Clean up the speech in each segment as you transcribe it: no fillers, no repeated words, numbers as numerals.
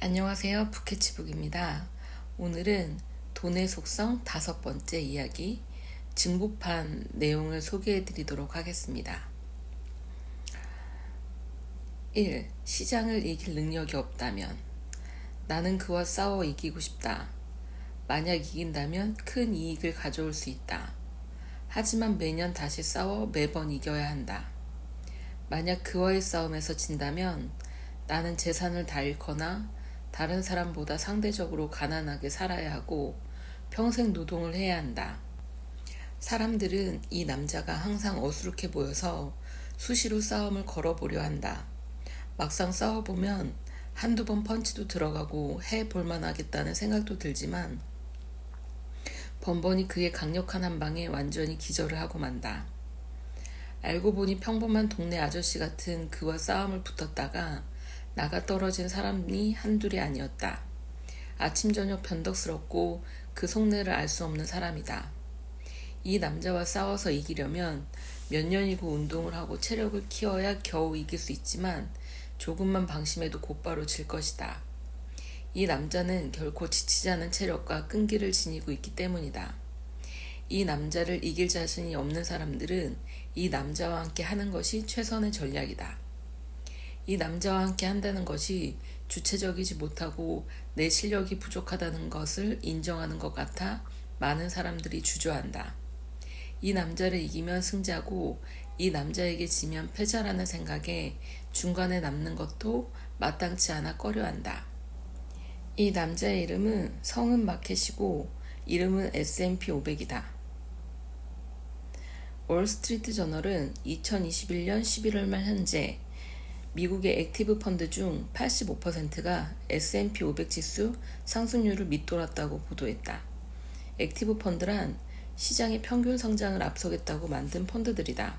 안녕하세요. 부캐치북입니다. 오늘은 돈의 속성 5번째 이야기, 증부판 내용을 소개해 드리도록 하겠습니다. 1. 시장을 이길 능력이 없다면 나는 그와 싸워 이기고 싶다. 만약 이긴다면 큰 이익을 가져올 수 있다. 하지만 매년 다시 싸워 매번 이겨야 한다. 만약 그와의 싸움에서 진다면 나는 재산을 다 잃거나 다른 사람보다 상대적으로 가난하게 살아야 하고 평생 노동을 해야 한다. 사람들은 이 남자가 항상 어수룩해 보여서 수시로 싸움을 걸어보려 한다. 막상 싸워보면 한두 번 펀치도 들어가고 해볼만 하겠다는 생각도 들지만 번번이 그의 강력한 한 방에 완전히 기절을 하고 만다. 알고 보니 평범한 동네 아저씨 같은 그와 싸움을 붙었다가 나가 떨어진 사람이 한둘이 아니었다. 아침 저녁 변덕스럽고 그 속내를 알 수 없는 사람이다. 이 남자와 싸워서 이기려면 몇 년이고 운동을 하고 체력을 키워야 겨우 이길 수 있지만 조금만 방심해도 곧바로 질 것이다. 이 남자는 결코 지치지 않은 체력과 끈기를 지니고 있기 때문이다. 이 남자를 이길 자신이 없는 사람들은 이 남자와 함께 하는 것이 최선의 전략이다. 이 남자와 함께 한다는 것이 주체적이지 못하고 내 실력이 부족하다는 것을 인정하는 것 같아 많은 사람들이 주저한다. 이 남자를 이기면 승자고 이 남자에게 지면 패자라는 생각에 중간에 남는 것도 마땅치 않아 꺼려한다. 이 남자의 이름은 성은 마켓이고 이름은 S&P 500이다. 월스트리트 저널은 2021년 11월 말 현재 미국의 액티브 펀드 중 85%가 S&P 500 지수 상승률을 밑돌았다고 보도했다. 액티브 펀드란 시장의 평균 성장을 앞서겠다고 만든 펀드들이다.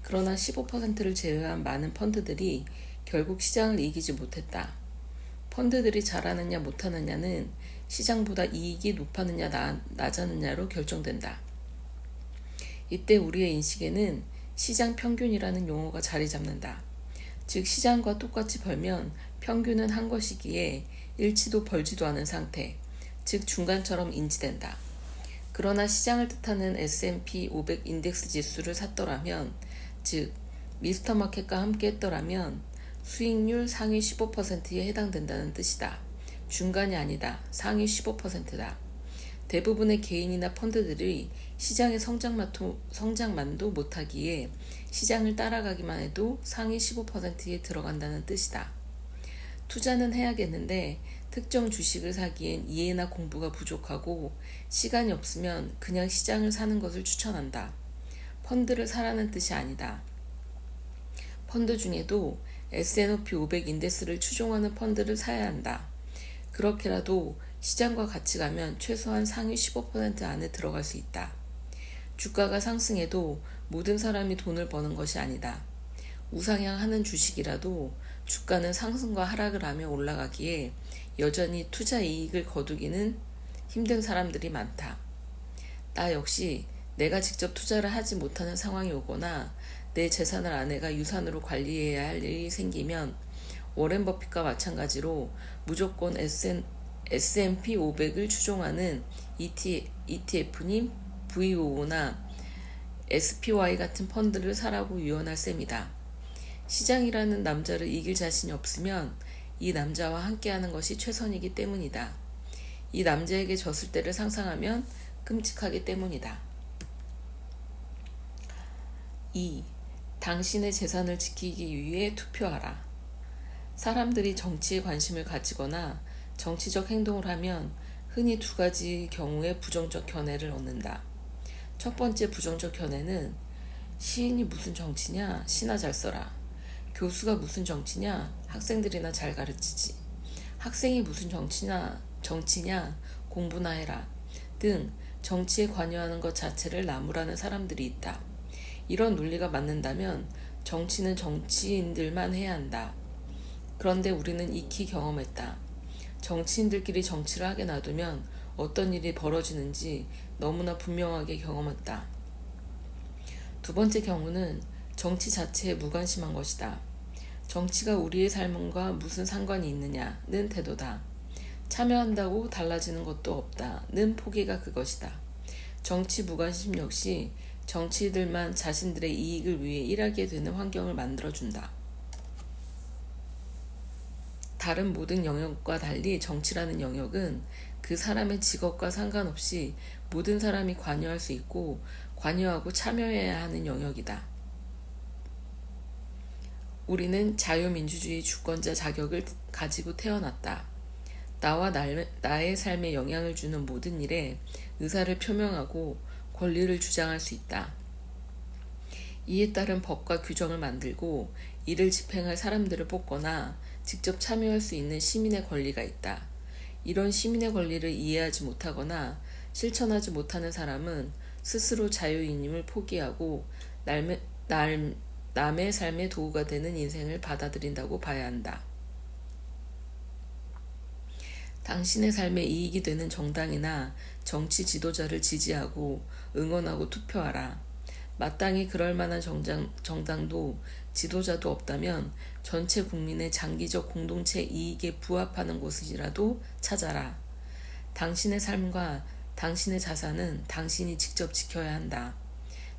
그러나 15%를 제외한 많은 펀드들이 결국 시장을 이기지 못했다. 펀드들이 잘하느냐 못하느냐는 시장보다 이익이 높았느냐 낮았느냐로 결정된다. 이때 우리의 인식에는 시장 평균이라는 용어가 자리 잡는다. 즉 시장과 똑같이 벌면 평균은 한 것이기에 잃지도 벌지도 않은 상태, 즉 중간처럼 인지된다. 그러나 시장을 뜻하는 S&P 500 인덱스 지수를 샀더라면, 즉 미스터 마켓과 함께 했더라면 수익률 상위 15%에 해당된다는 뜻이다. 중간이 아니다. 상위 15%다. 대부분의 개인이나 펀드들이 시장의 성장만도 못하기에 시장을 따라가기만 해도 상위 15%에 들어간다는 뜻이다. 투자는 해야겠는데 특정 주식을 사기엔 이해나 공부가 부족하고 시간이 없으면 그냥 시장을 사는 것을 추천한다. 펀드를 사라는 뜻이 아니다. 펀드 중에도 S&P 500 인덱스를 추종하는 펀드를 사야 한다. 그렇게라도 시장과 같이 가면 최소한 상위 15% 안에 들어갈 수 있다. 주가가 상승해도 모든 사람이 돈을 버는 것이 아니다. 우상향하는 주식이라도 주가는 상승과 하락을 하며 올라가기에 여전히 투자 이익을 거두기는 힘든 사람들이 많다. 나 역시 내가 직접 투자를 하지 못하는 상황이 오거나 내 재산을 아내가 유산으로 관리해야 할 일이 생기면 워렌 버핏과 마찬가지로 무조건 S&P 500을 추종하는 ETF니 VOO나 SPY 같은 펀드를 사라고 유언할 셈이다. 시장이라는 남자를 이길 자신이 없으면 이 남자와 함께하는 것이 최선이기 때문이다. 이 남자에게 졌을 때를 상상하면 끔찍하기 때문이다. 2. 당신의 재산을 지키기 위해 투표하라. 사람들이 정치에 관심을 가지거나 정치적 행동을 하면 흔히 두 가지 경우의 부정적 견해를 얻는다. 첫 번째 부정적 견해는 시인이 무슨 정치냐? 시나 잘 써라. 교수가 무슨 정치냐? 학생들이나 잘 가르치지. 학생이 무슨 정치냐? 공부나 해라. 등 정치에 관여하는 것 자체를 나무라는 사람들이 있다. 이런 논리가 맞는다면 정치는 정치인들만 해야 한다. 그런데 우리는 익히 경험했다. 정치인들끼리 정치를 하게 놔두면 어떤 일이 벌어지는지 너무나 분명하게 경험했다. 두 번째 경우는 정치 자체에 무관심한 것이다. 정치가 우리의 삶과 무슨 상관이 있느냐는 태도다. 참여한다고 달라지는 것도 없다는 포기가 그것이다. 정치 무관심 역시 정치인들만 자신들의 이익을 위해 일하게 되는 환경을 만들어준다. 다른 모든 영역과 달리 정치라는 영역은 그 사람의 직업과 상관없이 모든 사람이 관여할 수 있고 관여하고 참여해야 하는 영역이다. 우리는 자유민주주의 주권자 자격을 가지고 태어났다. 나와 나의 삶에 영향을 주는 모든 일에 의사를 표명하고 권리를 주장할 수 있다. 이에 따른 법과 규정을 만들고 이를 집행할 사람들을 뽑거나 직접 참여할 수 있는 시민의 권리가 있다. 이런 시민의 권리를 이해하지 못하거나 실천하지 못하는 사람은 스스로 자유인임을 포기하고 남의 삶의 도구가 되는 인생을 받아들인다고 봐야 한다. 당신의 삶에 이익이 되는 정당이나 정치 지도자를 지지하고 응원하고 투표하라. 마땅히 그럴 만한 정당도 지도자도 없다면 전체 국민의 장기적 공동체 이익에 부합하는 곳이라도 찾아라. 당신의 삶과 당신의 자산은 당신이 직접 지켜야 한다.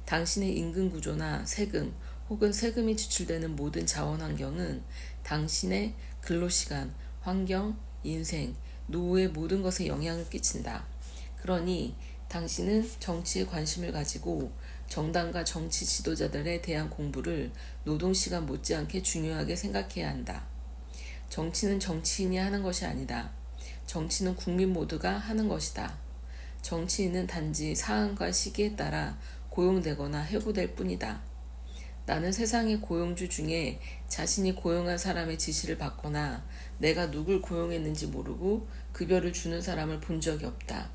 당신의 임금 구조나 세금 혹은 세금이 지출되는 모든 자원 환경은 당신의 근로시간, 환경, 인생, 노후의 모든 것에 영향을 끼친다. 그러니 당신은 정치에 관심을 가지고 정당과 정치 지도자들에 대한 공부를 노동시간 못지않게 중요하게 생각해야 한다. 정치는 정치인이 하는 것이 아니다. 정치는 국민 모두가 하는 것이다. 정치인은 단지 사안과 시기에 따라 고용되거나 해고될 뿐이다. 나는 세상의 고용주 중에 자신이 고용한 사람의 지시를 받거나 내가 누굴 고용했는지 모르고 급여를 주는 사람을 본 적이 없다.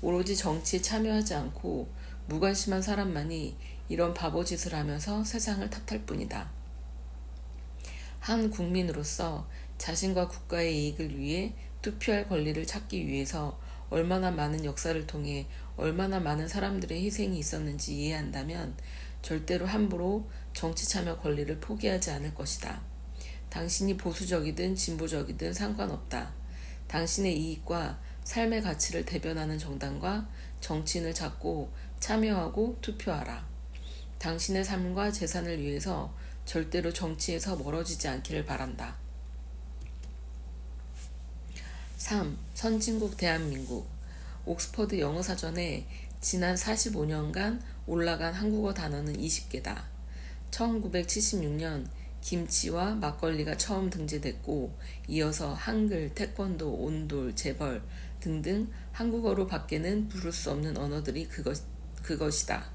오로지 정치에 참여하지 않고 무관심한 사람만이 이런 바보짓을 하면서 세상을 탓할 뿐이다. 한 국민으로서 자신과 국가의 이익을 위해 투표할 권리를 찾기 위해서 얼마나 많은 역사를 통해 얼마나 많은 사람들의 희생이 있었는지 이해한다면 절대로 함부로 정치 참여 권리를 포기하지 않을 것이다. 당신이 보수적이든 진보적이든 상관없다. 당신의 이익과 삶의 가치를 대변하는 정당과 정치인을 찾고 참여하고 투표하라. 당신의 삶과 재산을 위해서 절대로 정치에서 멀어지지 않기를 바란다. 3. 선진국 대한민국. 옥스퍼드 영어사전에 지난 45년간 올라간 한국어 단어는 20개다. 1976년 김치와 막걸리가 처음 등재됐고 이어서 한글, 태권도, 온돌, 재벌 등등 한국어로 밖에는 부를 수 없는 언어들이 그것이다.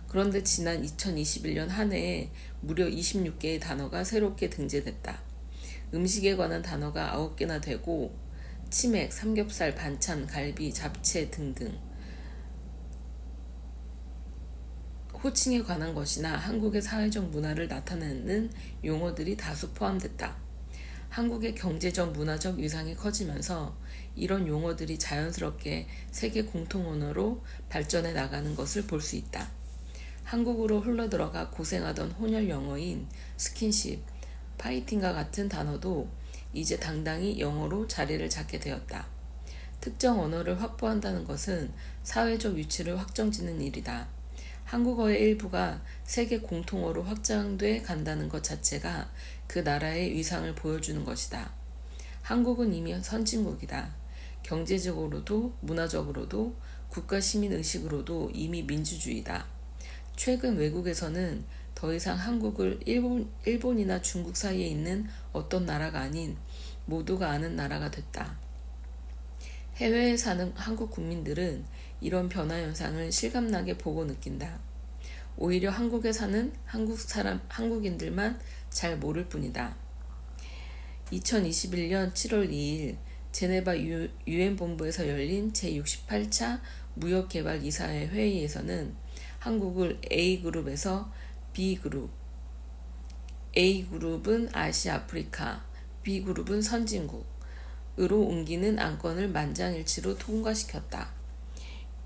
그런데 지난 2021년 한 해에 무려 26개의 단어가 새롭게 등재됐다. 음식에 관한 단어가 9개나 되고 치맥, 삼겹살, 반찬, 갈비, 잡채 등등 호칭에 관한 것이나 한국의 사회적 문화를 나타내는 용어들이 다수 포함됐다. 한국의 경제적 문화적 위상이 커지면서 이런 용어들이 자연스럽게 세계 공통 언어로 발전해 나가는 것을 볼 수 있다. 한국으로 흘러들어가 고생하던 혼혈 영어인 스킨십, 파이팅과 같은 단어도 이제 당당히 영어로 자리를 잡게 되었다. 특정 언어를 확보한다는 것은 사회적 위치를 확정짓는 일이다. 한국어의 일부가 세계 공통어로 확장돼 간다는 것 자체가 그 나라의 위상을 보여주는 것이다. 한국은 이미 선진국이다. 경제적으로도 문화적으로도 국가 시민 의식으로도 이미 민주주의다. 최근 외국에서는 더 이상 한국을 일본이나 중국 사이에 있는 어떤 나라가 아닌 모두가 아는 나라가 됐다. 해외에 사는 한국 국민들은 이런 변화 현상을 실감나게 보고 느낀다. 오히려 한국에 사는 한국인들만 잘 모를 뿐이다. 2021년 7월 2일 제네바 유엔 본부에서 열린 제68차 무역개발 이사회 회의에서는 한국을 A그룹에서 B그룹, A그룹은 아시아 아프리카, B그룹은 선진국으로 옮기는 안건을 만장일치로 통과시켰다.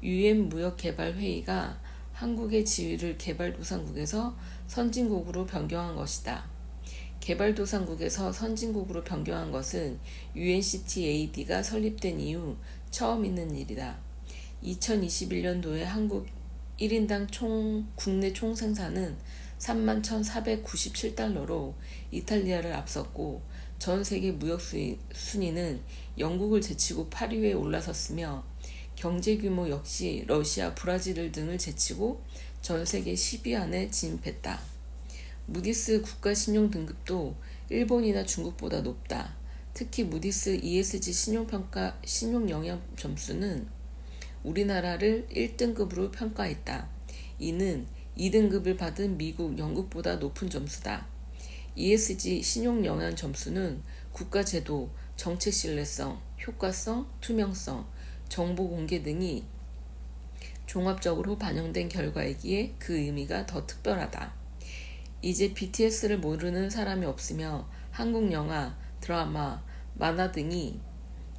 유엔 무역개발회의가 한국의 지위를 개발도상국에서 선진국으로 변경한 것이다. 개발도상국에서 선진국으로 변경한 것은 UNCTAD가 설립된 이후 처음 있는 일이다. 2021년도에 한국 1인당 국내 총생산은 31,497달러로 이탈리아를 앞섰고 전 세계 무역 순위는 영국을 제치고 8위에 올라섰으며 경제 규모 역시 러시아, 브라질 등을 제치고 전 세계 10위 안에 진입했다. 무디스 국가 신용 등급도 일본이나 중국보다 높다. 특히 무디스 ESG 신용 영향 점수는 우리나라를 1등급으로 평가했다. 이는 2등급을 받은 미국, 영국보다 높은 점수다. ESG 신용 영향 점수는 국가 제도, 정책 신뢰성, 효과성, 투명성, 정보 공개 등이 종합적으로 반영된 결과이기에 그 의미가 더 특별하다. 이제 BTS를 모르는 사람이 없으며 한국 영화, 드라마, 만화 등이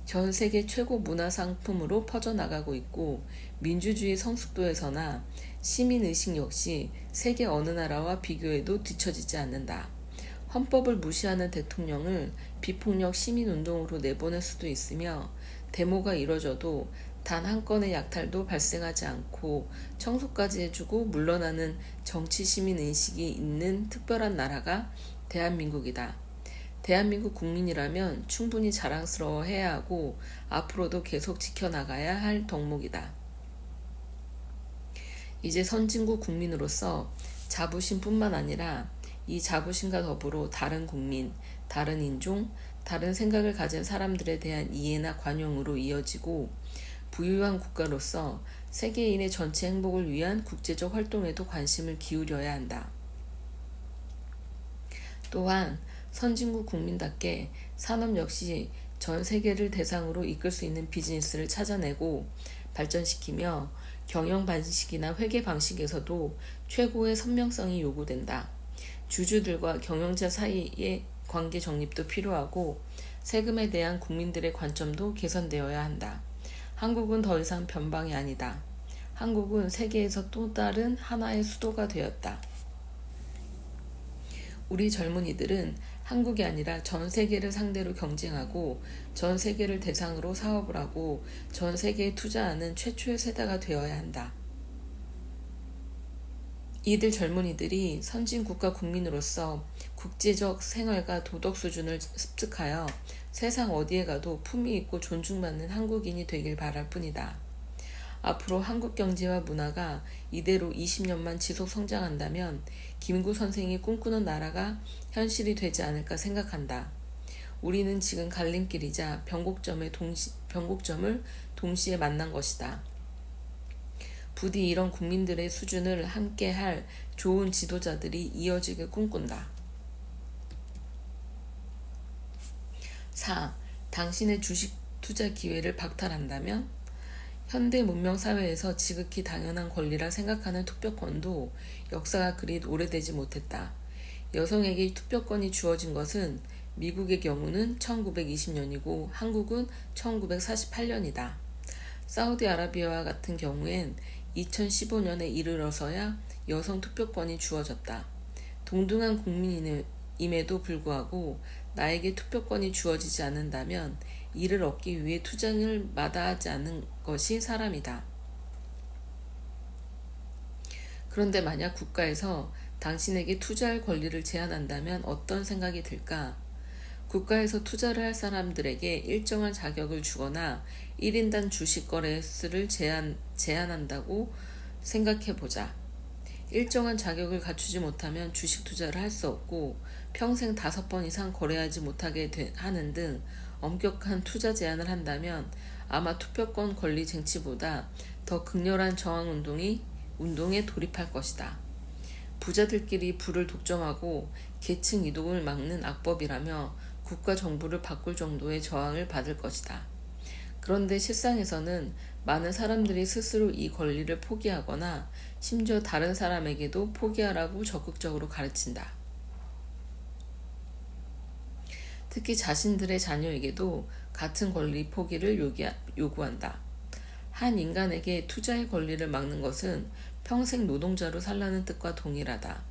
전 세계 최고 문화상품으로 퍼져나가고 있고 민주주의 성숙도에서나 시민의식 역시 세계 어느 나라와 비교해도 뒤처지지 않는다. 헌법을 무시하는 대통령을 비폭력 시민운동으로 내보낼 수도 있으며 데모가 이뤄져도 단 한 건의 약탈도 발생하지 않고 청소까지 해주고 물러나는 정치 시민의식이 있는 특별한 나라가 대한민국이다. 대한민국 국민이라면 충분히 자랑스러워해야 하고 앞으로도 계속 지켜나가야 할 덕목이다. 이제 선진국 국민으로서 자부심뿐만 아니라 이 자부심과 더불어 다른 국민, 다른 인종, 다른 생각을 가진 사람들에 대한 이해나 관용으로 이어지고 부유한 국가로서 세계인의 전체 행복을 위한 국제적 활동에도 관심을 기울여야 한다. 또한 선진국 국민답게 산업 역시 전 세계를 대상으로 이끌 수 있는 비즈니스를 찾아내고 발전시키며 경영 방식이나 회계 방식에서도 최고의 선명성이 요구된다. 주주들과 경영자 사이의 관계 정립도 필요하고 세금에 대한 국민들의 관점도 개선되어야 한다. 한국은 더 이상 변방이 아니다. 한국은 세계에서 또 다른 하나의 수도가 되었다. 우리 젊은이들은 한국이 아니라 전 세계를 상대로 경쟁하고 전 세계를 대상으로 사업을 하고 전 세계에 투자하는 최초의 세대가 되어야 한다. 이들 젊은이들이 선진국가 국민으로서 국제적 생활과 도덕 수준을 습득하여 세상 어디에 가도 품위 있고 존중받는 한국인이 되길 바랄 뿐이다. 앞으로 한국 경제와 문화가 이대로 20년만 지속 성장한다면 김구 선생이 꿈꾸는 나라가 현실이 되지 않을까 생각한다. 우리는 지금 갈림길이자 변곡점을 동시에 만난 것이다. 부디 이런 국민들의 수준을 함께할 좋은 지도자들이 이어지길 꿈꾼다. 4. 당신의 주식 투자 기회를 박탈한다면? 현대 문명 사회에서 지극히 당연한 권리라 생각하는 투표권도 역사가 그리 오래되지 못했다. 여성에게 투표권이 주어진 것은 미국의 경우는 1920년이고 한국은 1948년이다. 사우디아라비아와 같은 경우엔 2015년에 이르러서야 여성 투표권이 주어졌다. 동등한 국민임에도 불구하고 나에게 투표권이 주어지지 않는다면 이를 얻기 위해 투쟁을 마다하지 않는 것이 사람이다. 그런데 만약 국가에서 당신에게 투자할 권리를 제한한다면 어떤 생각이 들까? 국가에서 투자를 할 사람들에게 일정한 자격을 주거나 1인당 주식 거래수를 제한한다고 생각해보자. 일정한 자격을 갖추지 못하면 주식 투자를 할 수 없고 평생 5번 이상 거래하지 못하게 하는 등 엄격한 투자 제한을 한다면 아마 투표권 권리 쟁취보다 더 극렬한 운동에 돌입할 것이다. 부자들끼리 부를 독점하고 계층 이동을 막는 악법이라며 국가 정부를 바꿀 정도의 저항을 받을 것이다. 그런데 실상에서는 많은 사람들이 스스로 이 권리를 포기하거나 심지어 다른 사람에게도 포기하라고 적극적으로 가르친다. 특히 자신들의 자녀에게도 같은 권리 포기를 요구한다. 한 인간에게 투자의 권리를 막는 것은 평생 노동자로 살라는 뜻과 동일하다.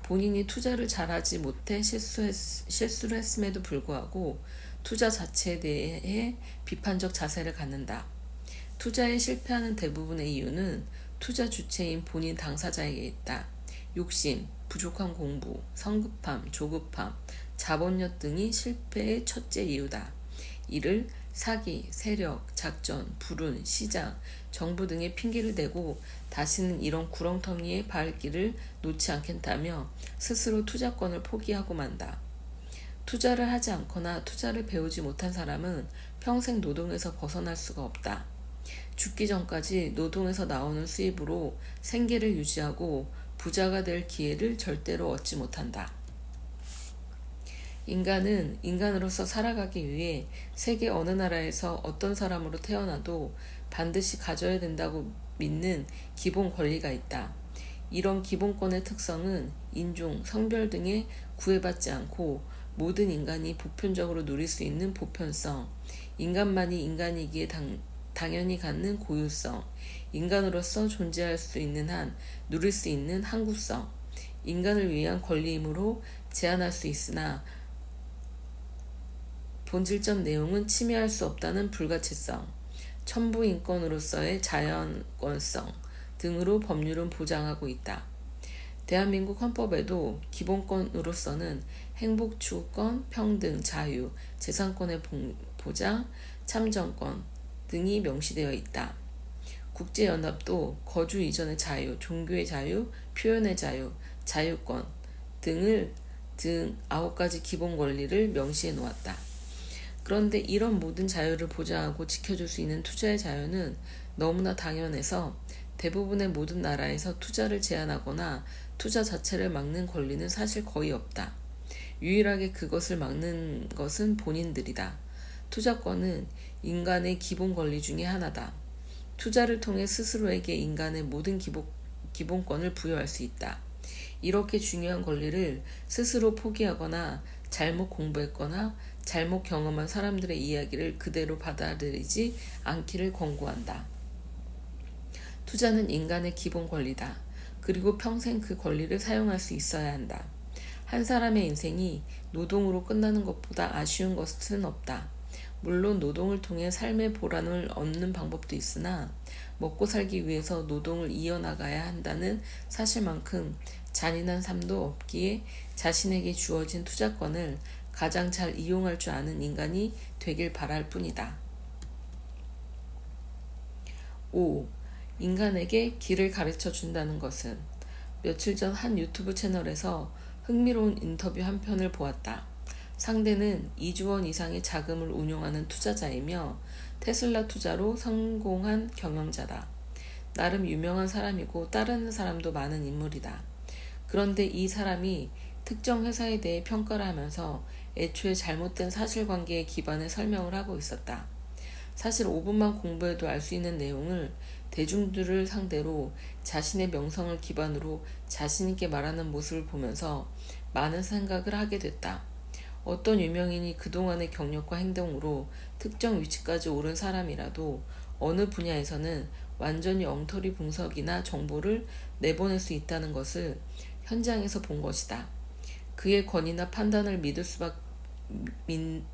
본인이 투자를 잘하지 못해 실수를 했음에도 불구하고 투자 자체에 대해 비판적 자세를 갖는다. 투자에 실패하는 대부분의 이유는 투자 주체인 본인 당사자에게 있다. 욕심, 부족한 공부, 성급함, 조급함, 자본력 등이 실패의 첫째 이유다. 이를 사기, 세력, 작전, 불운, 시장, 정부 등의 핑계를 대고 다시는 이런 구렁텅이에 발길을 놓지 않겠다며 스스로 투자권을 포기하고 만다. 투자를 하지 않거나 투자를 배우지 못한 사람은 평생 노동에서 벗어날 수가 없다. 죽기 전까지 노동에서 나오는 수입으로 생계를 유지하고 부자가 될 기회를 절대로 얻지 못한다. 인간은 인간으로서 살아가기 위해 세계 어느 나라에서 어떤 사람으로 태어나도 반드시 가져야 된다고 믿는 기본 권리가 있다. 이런 기본권의 특성은 인종, 성별 등에 구애받지 않고 모든 인간이 보편적으로 누릴 수 있는 보편성, 인간만이 인간이기에 당연히 갖는 고유성, 인간으로서 존재할 수 있는 한 누릴 수 있는 항구성, 인간을 위한 권리이므로 제한할 수 있으나 본질적 내용은 침해할 수 없다는 불가치성, 천부인권으로서의 자연권성 등으로 법률은 보장하고 있다. 대한민국 헌법에도 기본권으로서는 행복 추구권, 평등, 자유, 재산권의 보장, 참정권 등이 명시되어 있다. 국제연합도 거주 이전의 자유, 종교의 자유, 표현의 자유, 자유권 등 9가지 기본 권리를 명시해 놓았다. 그런데 이런 모든 자유를 보장하고 지켜줄 수 있는 투자의 자유는 너무나 당연해서 대부분의 모든 나라에서 투자를 제한하거나 투자 자체를 막는 권리는 사실 거의 없다. 유일하게 그것을 막는 것은 본인들이다. 투자권은 인간의 기본 권리 중에 하나다. 투자를 통해 스스로에게 인간의 모든 기본권을 부여할 수 있다. 이렇게 중요한 권리를 스스로 포기하거나 잘못 공부했거나 잘못 경험한 사람들의 이야기를 그대로 받아들이지 않기를 권고한다. 투자는 인간의 기본 권리다. 그리고 평생 그 권리를 사용할 수 있어야 한다. 한 사람의 인생이 노동으로 끝나는 것보다 아쉬운 것은 없다. 물론 노동을 통해 삶의 보람을 얻는 방법도 있으나 먹고 살기 위해서 노동을 이어나가야 한다는 사실만큼 잔인한 삶도 없기에 자신에게 주어진 투자권을 가장 잘 이용할 줄 아는 인간이 되길 바랄 뿐이다. 5. 인간에게 길을 가르쳐 준다는 것은 며칠 전 한 유튜브 채널에서 흥미로운 인터뷰 한 편을 보았다. 상대는 2조 원 이상의 자금을 운용하는 투자자이며 테슬라 투자로 성공한 경영자다. 나름 유명한 사람이고 따르는 사람도 많은 인물이다. 그런데 이 사람이 특정 회사에 대해 평가를 하면서 애초에 잘못된 사실관계에 기반해 설명을 하고 있었다. 사실 5분만 공부해도 알 수 있는 내용을 대중들을 상대로 자신의 명성을 기반으로 자신있게 말하는 모습을 보면서 많은 생각을 하게 됐다. 어떤 유명인이 그동안의 경력과 행동으로 특정 위치까지 오른 사람이라도 어느 분야에서는 완전히 엉터리 분석이나 정보를 내보낼 수 있다는 것을 현장에서 본 것이다. 그의 권위나 판단을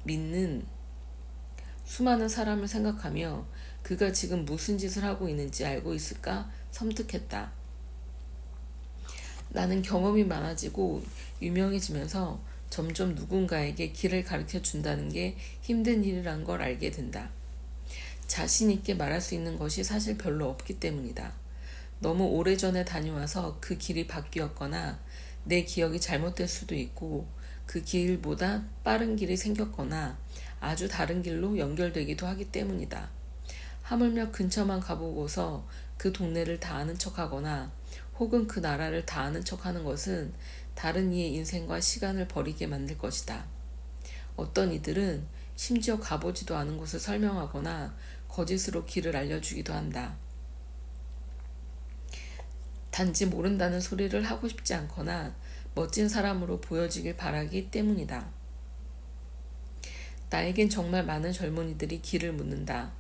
믿는 수많은 사람을 생각하며 그가 지금 무슨 짓을 하고 있는지 알고 있을까 섬뜩했다. 나는 경험이 많아지고 유명해지면서 점점 누군가에게 길을 가르쳐 준다는 게 힘든 일이란 걸 알게 된다. 자신 있게 말할 수 있는 것이 사실 별로 없기 때문이다. 너무 오래전에 다녀와서 그 길이 바뀌었거나 내 기억이 잘못될 수도 있고 그 길보다 빠른 길이 생겼거나 아주 다른 길로 연결되기도 하기 때문이다. 하물며 근처만 가보고서 그 동네를 다 아는 척하거나 혹은 그 나라를 다 아는 척하는 것은 다른 이의 인생과 시간을 버리게 만들 것이다. 어떤 이들은 심지어 가보지도 않은 곳을 설명하거나 거짓으로 길을 알려주기도 한다. 단지 모른다는 소리를 하고 싶지 않거나 멋진 사람으로 보여지길 바라기 때문이다. 나에겐 정말 많은 젊은이들이 길을 묻는다.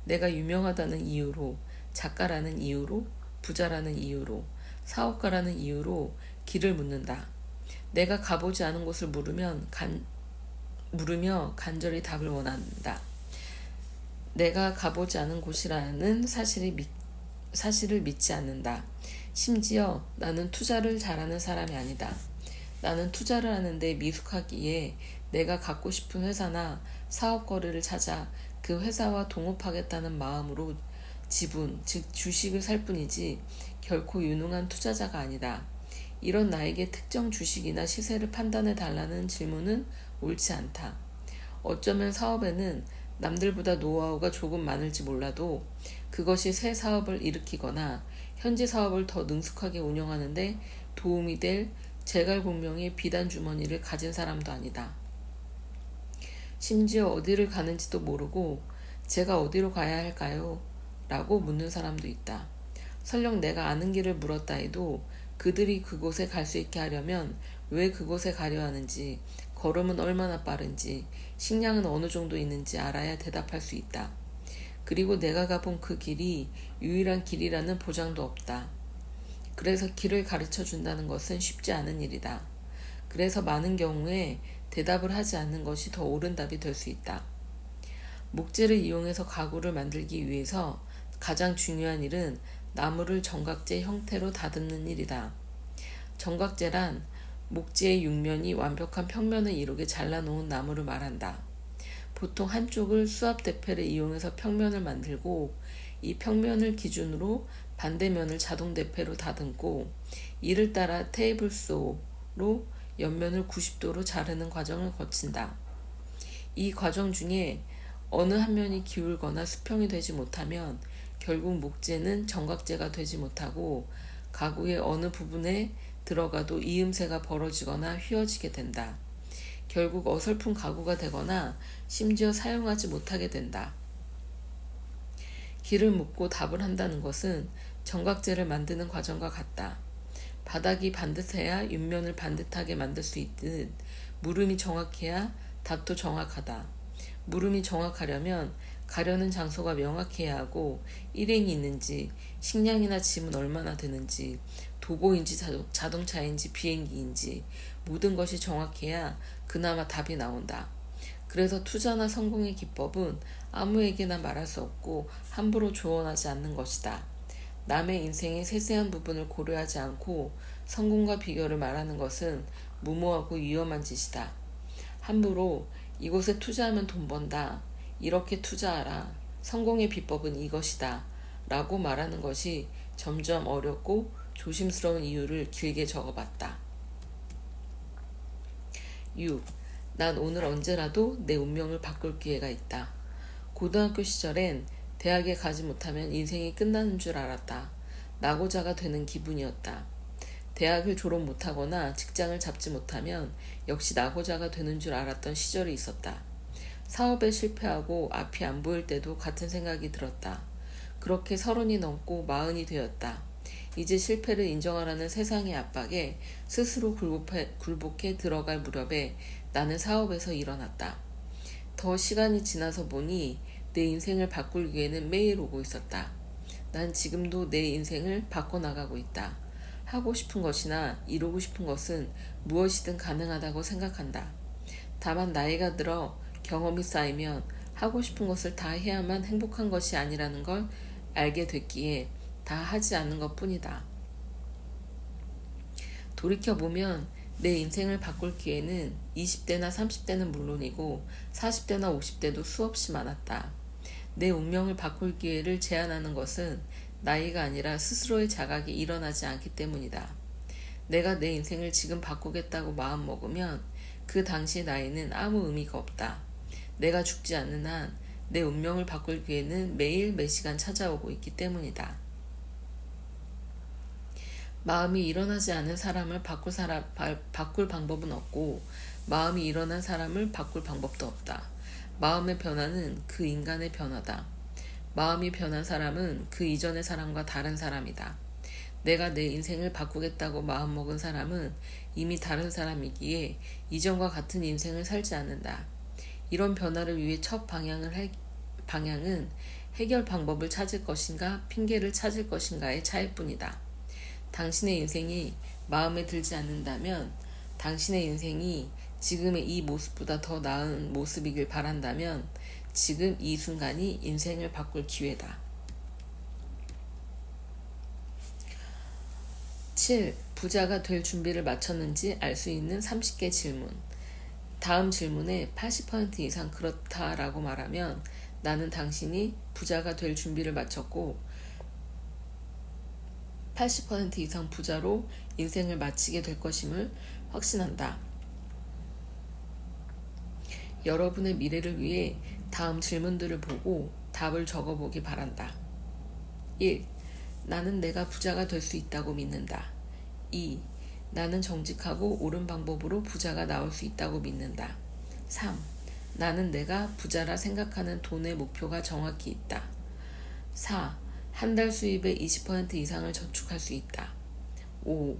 내가 유명하다는 이유로, 작가라는 이유로, 부자라는 이유로, 사업가라는 이유로 길을 묻는다. 내가 가보지 않은 곳을 물으며 간절히 답을 원한다. 내가 가보지 않은 곳이라는 사실을 믿지 않는다. 심지어 나는 투자를 잘하는 사람이 아니다. 나는 투자를 하는데 미숙하기에 내가 갖고 싶은 회사나 사업 거래를 찾아 그 회사와 동업하겠다는 마음으로 지분, 즉 주식을 살 뿐이지 결코 유능한 투자자가 아니다. 이런 나에게 특정 주식이나 시세를 판단해 달라는 질문은 옳지 않다. 어쩌면 사업에는 남들보다 노하우가 조금 많을지 몰라도 그것이 새 사업을 일으키거나 현지 사업을 더 능숙하게 운영하는데 도움이 될 제갈공명의 비단 주머니를 가진 사람도 아니다. 심지어 어디를 가는지도 모르고 제가 어디로 가야 할까요? 라고 묻는 사람도 있다. 설령 내가 아는 길을 물었다 해도 그들이 그곳에 갈 수 있게 하려면 왜 그곳에 가려 하는지, 걸음은 얼마나 빠른지, 식량은 어느 정도 있는지 알아야 대답할 수 있다. 그리고 내가 가본 그 길이 유일한 길이라는 보장도 없다. 그래서 길을 가르쳐 준다는 것은 쉽지 않은 일이다. 그래서 많은 경우에 대답을 하지 않는 것이 더 옳은 답이 될 수 있다. 목재를 이용해서 가구를 만들기 위해서 가장 중요한 일은 나무를 정각제 형태로 다듬는 일이다. 정각제란 목재의 육면이 완벽한 평면을 이루게 잘라놓은 나무를 말한다. 보통 한쪽을 수압대패를 이용해서 평면을 만들고 이 평면을 기준으로 반대면을 자동대패로 다듬고 이를 따라 테이블소로 옆면을 90도로 자르는 과정을 거친다. 이 과정 중에 어느 한 면이 기울거나 수평이 되지 못하면 결국 목재는 정각제가 되지 못하고 가구의 어느 부분에 들어가도 이음새가 벌어지거나 휘어지게 된다. 결국 어설픈 가구가 되거나 심지어 사용하지 못하게 된다. 길을 묻고 답을 한다는 것은 정각제를 만드는 과정과 같다. 바닥이 반듯해야 옆면을 반듯하게 만들 수 있듯 물음이 정확해야 답도 정확하다. 물음이 정확하려면 가려는 장소가 명확해야 하고 일행이 있는지, 식량이나 짐은 얼마나 되는지, 도보인지 자동차인지 비행기인지 모든 것이 정확해야 그나마 답이 나온다. 그래서 투자나 성공의 기법은 아무에게나 말할 수 없고 함부로 조언하지 않는 것이다. 남의 인생의 세세한 부분을 고려하지 않고 성공과 비결을 말하는 것은 무모하고 위험한 짓이다. 함부로 이곳에 투자하면 돈 번다. 이렇게 투자하라. 성공의 비법은 이것이다. 라고 말하는 것이 점점 어렵고 조심스러운 이유를 길게 적어봤다. 6. 난 오늘 언제라도 내 운명을 바꿀 기회가 있다. 고등학교 시절엔 대학에 가지 못하면 인생이 끝나는 줄 알았다. 낙오자가 되는 기분이었다. 대학을 졸업 못하거나 직장을 잡지 못하면 역시 낙오자가 되는 줄 알았던 시절이 있었다. 사업에 실패하고 앞이 안 보일 때도 같은 생각이 들었다. 그렇게 30이 넘고 40이 되었다. 이제 실패를 인정하라는 세상의 압박에 스스로 굴복해 들어갈 무렵에 나는 사업에서 일어났다. 더 시간이 지나서 보니 내 인생을 바꿀 기회는 매일 오고 있었다. 난 지금도 내 인생을 바꿔나가고 있다. 하고 싶은 것이나 이루고 싶은 것은 무엇이든 가능하다고 생각한다. 다만 나이가 들어 경험이 쌓이면 하고 싶은 것을 다 해야만 행복한 것이 아니라는 걸 알게 됐기에 다 하지 않는 것 뿐이다. 돌이켜보면 내 인생을 바꿀 기회는 20대나 30대는 물론이고 40대나 50대도 수없이 많았다. 내 운명을 바꿀 기회를 제한하는 것은 나이가 아니라 스스로의 자각이 일어나지 않기 때문이다. 내가 내 인생을 지금 바꾸겠다고 마음먹으면 그 당시의 나이는 아무 의미가 없다. 내가 죽지 않는 한 내 운명을 바꿀 기회는 매일 매시간 찾아오고 있기 때문이다. 마음이 일어나지 않은 사람을 바꿀 방법은 없고 마음이 일어난 사람을 바꿀 방법도 없다. 마음의 변화는 그 인간의 변화다. 마음이 변한 사람은 그 이전의 사람과 다른 사람이다. 내가 내 인생을 바꾸겠다고 마음먹은 사람은 이미 다른 사람이기에 이전과 같은 인생을 살지 않는다. 이런 변화를 위해 첫 방향은 해결 방법을 찾을 것인가 핑계를 찾을 것인가의 차이뿐이다. 당신의 인생이 마음에 들지 않는다면 당신의 인생이 지금의 이 모습보다 더 나은 모습이길 바란다면 지금 이 순간이 인생을 바꿀 기회다. 7. 부자가 될 준비를 마쳤는지 알 수 있는 30개 질문. 다음 질문에 80% 이상 그렇다라고 말하면 나는 당신이 부자가 될 준비를 마쳤고 80% 이상 부자로 인생을 마치게 될 것임을 확신한다. 여러분의 미래를 위해 다음 질문들을 보고 답을 적어보기 바란다. 1. 나는 내가 부자가 될 수 있다고 믿는다. 2. 나는 정직하고 옳은 방법으로 부자가 나올 수 있다고 믿는다. 3. 나는 내가 부자라 생각하는 돈의 목표가 정확히 있다. 4. 한 달 수입의 20% 이상을 저축할 수 있다. 5.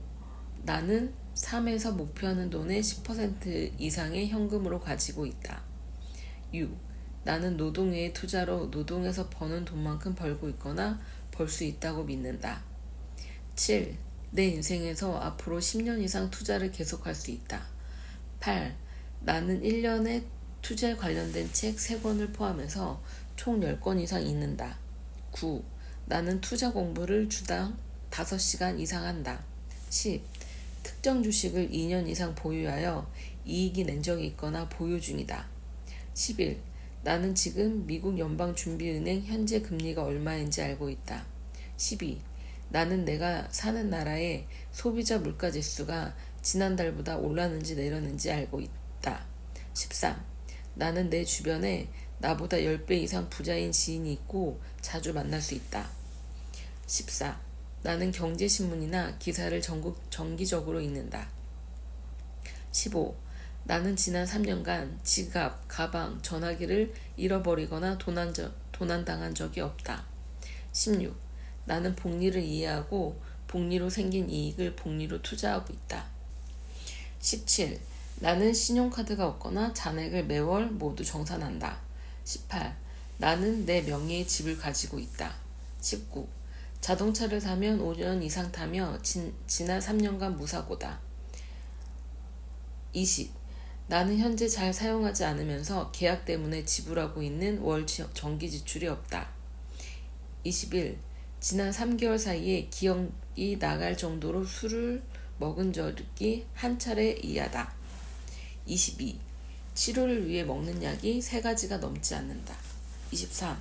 나는 삶에서 목표하는 돈의 10% 이상의 현금으로 가지고 있다. 6. 나는 노동 외의 투자로 노동에서 버는 돈만큼 벌고 있거나 벌 수 있다고 믿는다. 7. 내 인생에서 앞으로 10년 이상 투자를 계속할 수 있다. 8. 나는 1년에 투자에 관련된 책 3권을 포함해서 총 10권 이상 읽는다. 9. 나는 투자 공부를 주당 5시간 이상 한다. 10. 특정 주식을 2년 이상 보유하여 이익이 낸 적이 있거나 보유 중이다. 11. 나는 지금 미국 연방준비은행 현재 금리가 얼마인지 알고 있다. 12. 나는 내가 사는 나라의 소비자 물가지수가 지난달보다 올랐는지 내렸는지 알고 있다. 13. 나는 내 주변에 나보다 10배 이상 부자인 지인이 있고 자주 만날 수 있다. 14. 나는 경제신문이나 기사를 정기적으로 읽는다. 15. 나는 지난 3년간 지갑, 가방, 전화기를 잃어버리거나 도난당한 적이 없다. 16. 나는 복리를 이해하고 복리로 생긴 이익을 복리로 투자하고 있다. 17. 나는 신용카드가 없거나 잔액을 매월 모두 정산한다. 18. 나는 내 명의의 집을 가지고 있다. 19. 자동차를 사면 5년 이상 타며 지난 3년간 무사고다. 20. 나는 현재 잘 사용하지 않으면서 계약 때문에 지불하고 있는 월 정기 지출이 없다. 21. 지난 3개월 사이에 기억이 나갈 정도로 술을 먹은 적이 한 차례 이하다. 22. 치료를 위해 먹는 약이 3가지가 넘지 않는다. 23.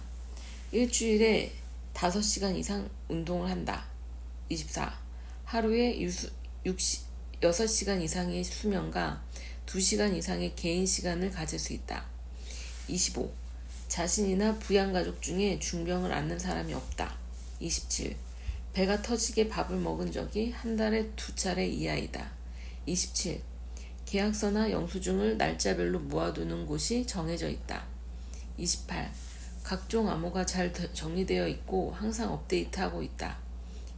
일주일에 5시간 이상 운동을 한다. 24. 하루에 6시간 이상의 수면과 2시간 이상의 개인 시간을 가질 수 있다. 25. 자신이나 부양가족 중에 중병을 앓는 사람이 없다. 27. 배가 터지게 밥을 먹은 적이 한 달에 2차례 이하이다. 27. 계약서나 영수증을 날짜별로 모아두는 곳이 정해져 있다. 28. 각종 암호가 잘 정리되어 있고 항상 업데이트하고 있다.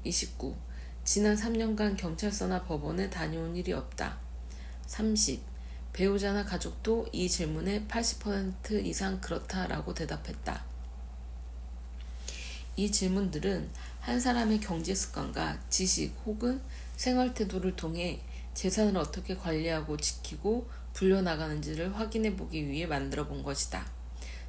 29. 지난 3년간 경찰서나 법원에 다녀온 일이 없다. 30. 배우자나 가족도 이 질문에 80% 이상 그렇다라고 대답했다. 이 질문들은 한 사람의 경제 습관과 지식 혹은 생활 태도를 통해 재산을 어떻게 관리하고 지키고 불려나가는지를 확인해 보기 위해 만들어 본 것이다.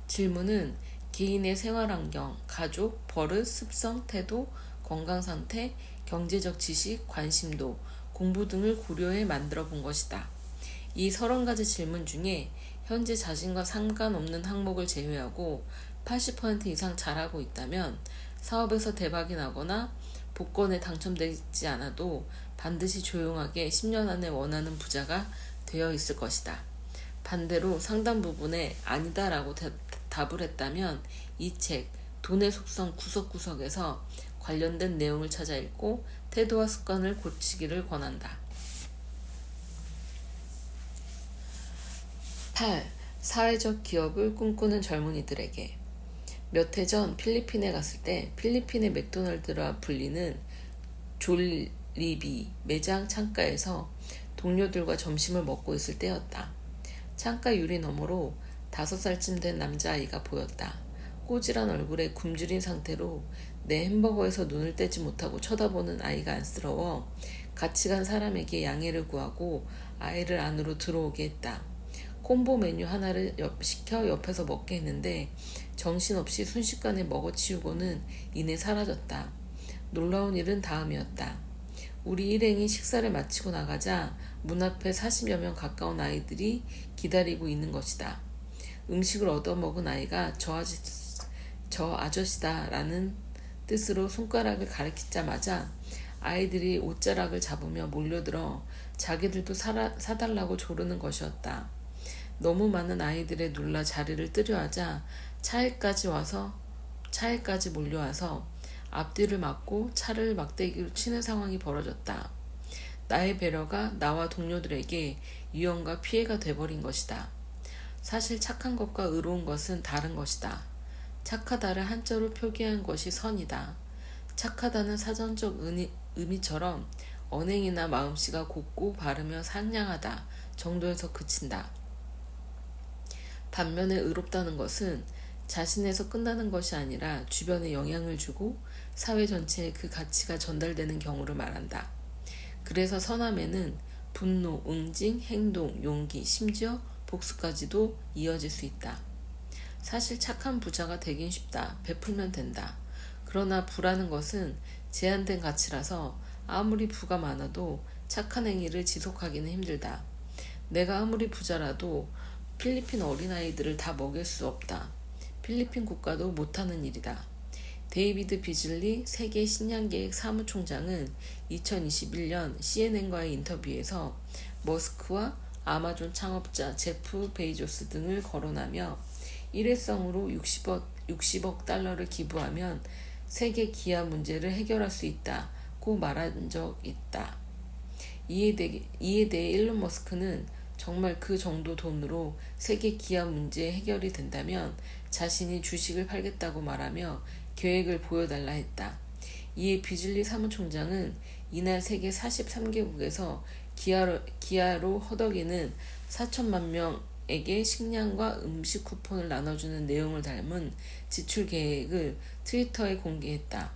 질문은 개인의 생활 환경, 가족, 버릇, 습성, 태도, 건강 상태, 경제적 지식, 관심도, 공부 등을 고려해 만들어 본 것이다. 이 30가지 질문 중에 현재 자신과 상관없는 항목을 제외하고 80% 이상 잘하고 있다면 사업에서 대박이 나거나 복권에 당첨되지 않아도 반드시 조용하게 10년 안에 원하는 부자가 되어 있을 것이다. 반대로 상당 부분에 아니다라고 답을 했다면 이 책 돈의 속성 구석구석에서 관련된 내용을 찾아 읽고 태도와 습관을 고치기를 권한다. 8. 사회적 기업을 꿈꾸는 젊은이들에게. 몇 해 전 필리핀에 갔을 때 필리핀의 맥도날드라 불리는 졸리비 매장 창가에서 동료들과 점심을 먹고 있을 때였다. 창가 유리 너머로 5살쯤 된 남자아이가 보였다. 꼬질한 얼굴에 굶주린 상태로 내 햄버거에서 눈을 떼지 못하고 쳐다보는 아이가 안쓰러워 같이 간 사람에게 양해를 구하고 아이를 안으로 들어오게 했다. 콤보 메뉴 하나를 시켜 옆에서 먹게 했는데 정신없이 순식간에 먹어치우고는 이내 사라졌다. 놀라운 일은 다음이었다. 우리 일행이 식사를 마치고 나가자 문 앞에 40여 명 가까운 아이들이 기다리고 있는 것이다. 음식을 얻어먹은 아이가 저 아저씨다 라는 뜻으로 손가락을 가리키자마자 아이들이 옷자락을 잡으며 몰려들어 자기들도 사달라고 조르는 것이었다. 너무 많은 아이들에 놀라 자리를 뜨려하자 차에까지 몰려와서 앞뒤를 막고 차를 막대기로 치는 상황이 벌어졌다. 나의 배려가 나와 동료들에게 위험과 피해가 돼버린 것이다. 사실 착한 것과 의로운 것은 다른 것이다. 착하다를 한자로 표기한 것이 선이다. 착하다는 사전적 의미처럼 언행이나 마음씨가 곱고 바르며 상냥하다 정도에서 그친다. 반면에 의롭다는 것은 자신에서 끝나는 것이 아니라 주변에 영향을 주고 사회 전체에 그 가치가 전달되는 경우를 말한다. 그래서 선함에는 분노, 응징, 행동, 용기, 심지어 복수까지도 이어질 수 있다. 사실 착한 부자가 되긴 쉽다. 베풀면 된다. 그러나 부라는 것은 제한된 가치라서 아무리 부가 많아도 착한 행위를 지속하기는 힘들다. 내가 아무리 부자라도 필리핀 어린아이들을 다 먹일 수 없다. 필리핀 국가도 못하는 일이다. 데이비드 비즐리 세계 식량계획 사무총장은 2021년 CNN과의 인터뷰에서 머스크와 아마존 창업자 제프 베이조스 등을 거론하며 일회성으로 60억 달러를 기부하면 세계 기아 문제를 해결할 수 있다고 말한 적 있다. 이에 대해 일론 머스크는 정말 그 정도 돈으로 세계 기아 문제 해결이 된다면 자신이 주식을 팔겠다고 말하며 계획을 보여달라 했다. 이에 비즐리 사무총장은 이날 세계 43개국에서 기아로 허덕이는 4천만 명에게 식량과 음식 쿠폰을 나눠주는 내용을 담은 지출 계획을 트위터에 공개했다.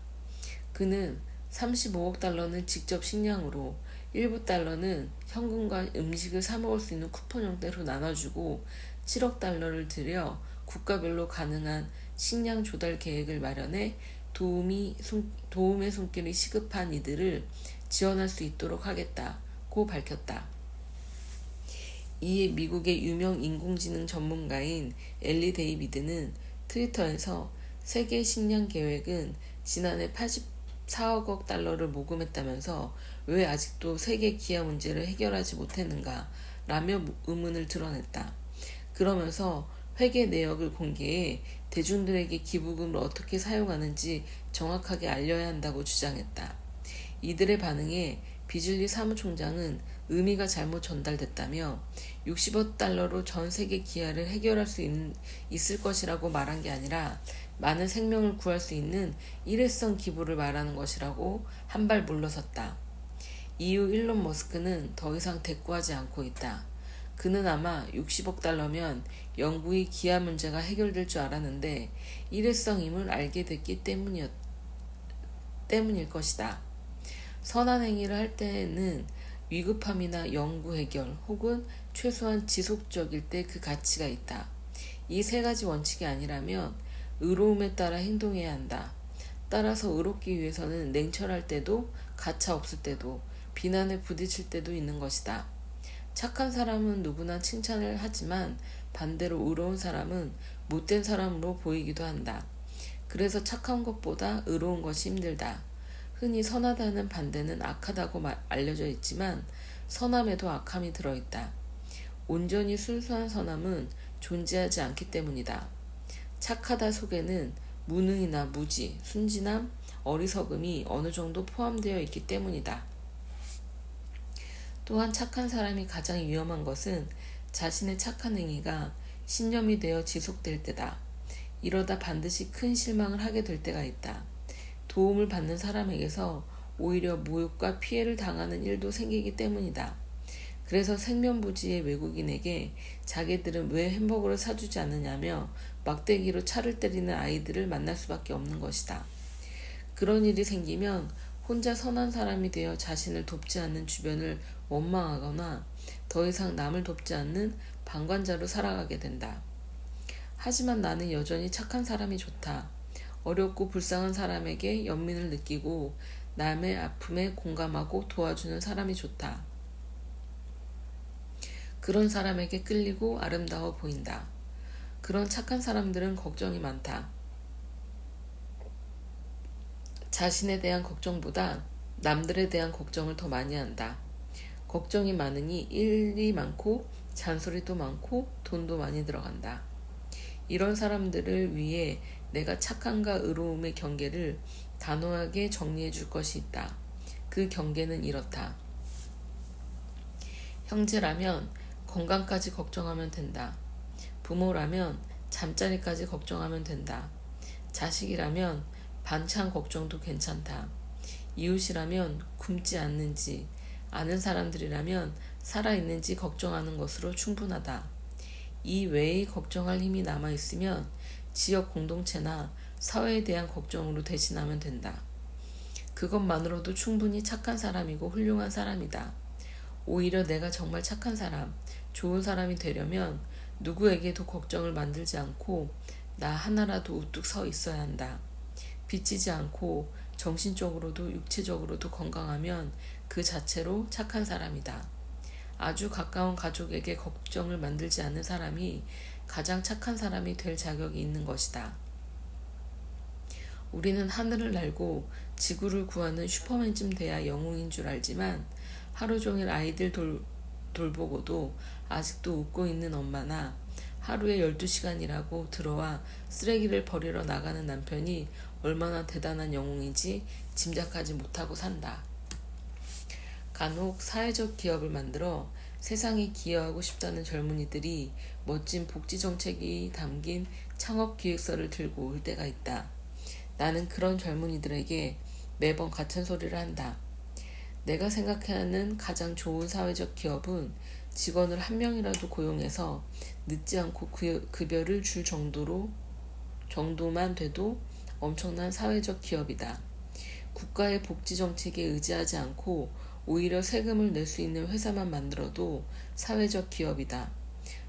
그는 35억 달러는 직접 식량으로, 일부 달러는 현금과 음식을 사 먹을 수 있는 쿠폰 형태로 나눠주고 7억 달러를 들여 국가별로 가능한 식량 조달 계획을 마련해 도움의 손길이 시급한 이들을 지원할 수 있도록 하겠다고 밝혔다. 이에 미국의 유명 인공지능 전문가인 엘리 데이비드는 트위터에서 세계 식량 계획은 지난해 84억 달러를 모금했다면서 왜 아직도 세계 기아 문제를 해결하지 못했는가 라며 의문을 드러냈다. 그러면서 회계 내역을 공개해 대중들에게 기부금을 어떻게 사용하는지 정확하게 알려야 한다고 주장했다. 이들의 반응에 비즐리 사무총장은 의미가 잘못 전달됐다며 60억 달러로 전 세계 기아를 해결할 수 있을 것이라고 말한 게 아니라 많은 생명을 구할 수 있는 일회성 기부를 말하는 것이라고 한 발 물러섰다. 이후 일론 머스크는 더 이상 대꾸하지 않고 있다. 그는 아마 60억 달러면 영구히 기아 문제가 해결될 줄 알았는데 일회성임을 알게 됐기 때문일 것이다. 선한 행위를 할 때에는 위급함이나 영구 해결 혹은 최소한 지속적일 때 그 가치가 있다. 이 세 가지 원칙이 아니라면 의로움에 따라 행동해야 한다. 따라서 의롭기 위해서는 냉철할 때도 가차 없을 때도 비난에 부딪힐 때도 있는 것이다. 착한 사람은 누구나 칭찬을 하지만 반대로 의로운 사람은 못된 사람으로 보이기도 한다. 그래서 착한 것보다 의로운 것이 힘들다. 흔히 선하다는 반대는 악하다고 알려져 있지만 선함에도 악함이 들어있다. 온전히 순수한 선함은 존재하지 않기 때문이다. 착하다 속에는 무능이나 무지, 순진함, 어리석음이 어느 정도 포함되어 있기 때문이다. 또한 착한 사람이 가장 위험한 것은 자신의 착한 행위가 신념이 되어 지속될 때다. 이러다 반드시 큰 실망을 하게 될 때가 있다. 도움을 받는 사람에게서 오히려 모욕과 피해를 당하는 일도 생기기 때문이다. 그래서 생면부지의 외국인에게 자기들은 왜 햄버거를 사주지 않느냐며 막대기로 차를 때리는 아이들을 만날 수밖에 없는 것이다. 그런 일이 생기면 혼자 선한 사람이 되어 자신을 돕지 않는 주변을 원망하거나 더 이상 남을 돕지 않는 방관자로 살아가게 된다. 하지만 나는 여전히 착한 사람이 좋다. 어렵고 불쌍한 사람에게 연민을 느끼고 남의 아픔에 공감하고 도와주는 사람이 좋다. 그런 사람에게 끌리고 아름다워 보인다. 그런 착한 사람들은 걱정이 많다. 자신에 대한 걱정보다 남들에 대한 걱정을 더 많이 한다. 걱정이 많으니 일이 많고 잔소리도 많고 돈도 많이 들어간다. 이런 사람들을 위해 내가 착함과 의로움의 경계를 단호하게 정리해 줄 것이 있다. 그 경계는 이렇다. 형제라면 건강까지 걱정하면 된다. 부모라면 잠자리까지 걱정하면 된다. 자식이라면 반찬 걱정도 괜찮다. 이웃이라면 굶지 않는지, 아는 사람들이라면 살아있는지 걱정하는 것으로 충분하다. 이 외의 걱정할 힘이 남아있으면 지역 공동체나 사회에 대한 걱정으로 대신하면 된다. 그것만으로도 충분히 착한 사람이고 훌륭한 사람이다. 오히려 내가 정말 착한 사람, 좋은 사람이 되려면 누구에게도 걱정을 만들지 않고 나 하나라도 우뚝 서 있어야 한다. 빚지지 않고 정신적으로도 육체적으로도 건강하면 그 자체로 착한 사람이다. 아주 가까운 가족에게 걱정을 만들지 않는 사람이 가장 착한 사람이 될 자격이 있는 것이다. 우리는 하늘을 날고 지구를 구하는 슈퍼맨쯤 돼야 영웅인 줄 알지만 하루 종일 아이들 돌보고도 아직도 웃고 있는 엄마나 하루에 12시간이라고 들어와 쓰레기를 버리러 나가는 남편이 얼마나 대단한 영웅인지 짐작하지 못하고 산다. 간혹 사회적 기업을 만들어 세상에 기여하고 싶다는 젊은이들이 멋진 복지 정책이 담긴 창업 기획서를 들고 올 때가 있다. 나는 그런 젊은이들에게 매번 같은 소리를 한다. 내가 생각하는 가장 좋은 사회적 기업은 직원을 한 명이라도 고용해서 늦지 않고 급여를 줄 정도만 돼도 엄청난 사회적 기업이다. 국가의 복지 정책에 의지하지 않고 오히려 세금을 낼 수 있는 회사만 만들어도 사회적 기업이다.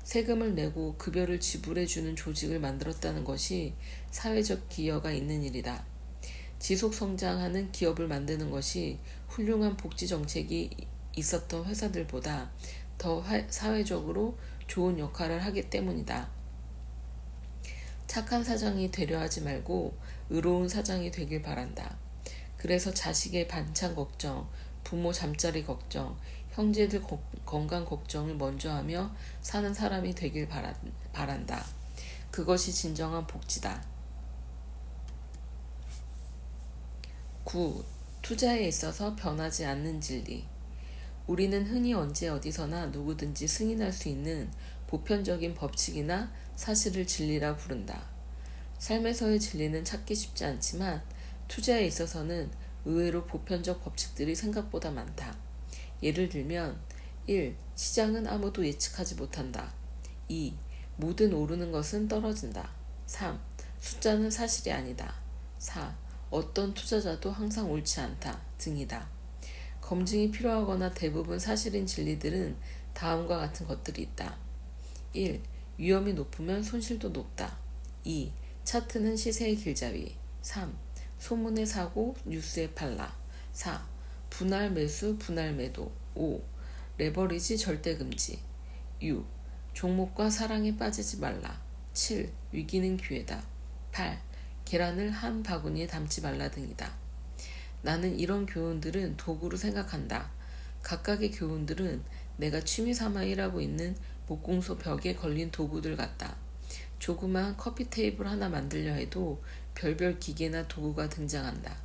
세금을 내고 급여를 지불해주는 조직을 만들었다는 것이 사회적 기여가 있는 일이다. 지속 성장하는 기업을 만드는 것이 훌륭한 복지 정책이 있었던 회사들보다 더 사회적으로 좋은 역할을 하기 때문이다. 착한 사장이 되려 하지 말고 의로운 사장이 되길 바란다. 그래서 자식의 반찬 걱정, 부모 잠자리 걱정, 형제들 건강 걱정을 먼저 하며 사는 사람이 되길 바란다. 그것이 진정한 복지다. 9. 투자에 있어서 변하지 않는 진리. 우리는 흔히 언제 어디서나 누구든지 승인할 수 있는 보편적인 법칙이나 사실을 진리라 부른다. 삶에서의 진리는 찾기 쉽지 않지만 투자에 있어서는 의외로 보편적 법칙들이 생각보다 많다. 예를 들면 1. 시장은 아무도 예측하지 못한다. 2. 뭐든 오르는 것은 떨어진다. 3. 숫자는 사실이 아니다. 4. 어떤 투자자도 항상 옳지 않다 등이다. 검증이 필요하거나 대부분 사실인 진리들은 다음과 같은 것들이 있다. 1. 위험이 높으면 손실도 높다. 2. 차트는 시세의 길잡이. 3. 소문에 사고 뉴스에 팔라. 4. 분할 매수 분할 매도. 5. 레버리지 절대 금지. 6. 종목과 사랑에 빠지지 말라. 7. 위기는 기회다. 8. 계란을 한 바구니에 담지 말라 등이다. 나는 이런 교훈들은 도구로 생각한다. 각각의 교훈들은 내가 취미 삼아 일하고 있는 목공소 벽에 걸린 도구들 같다. 조그마한 커피 테이블 하나 만들려 해도 별별 기계나 도구가 등장한다.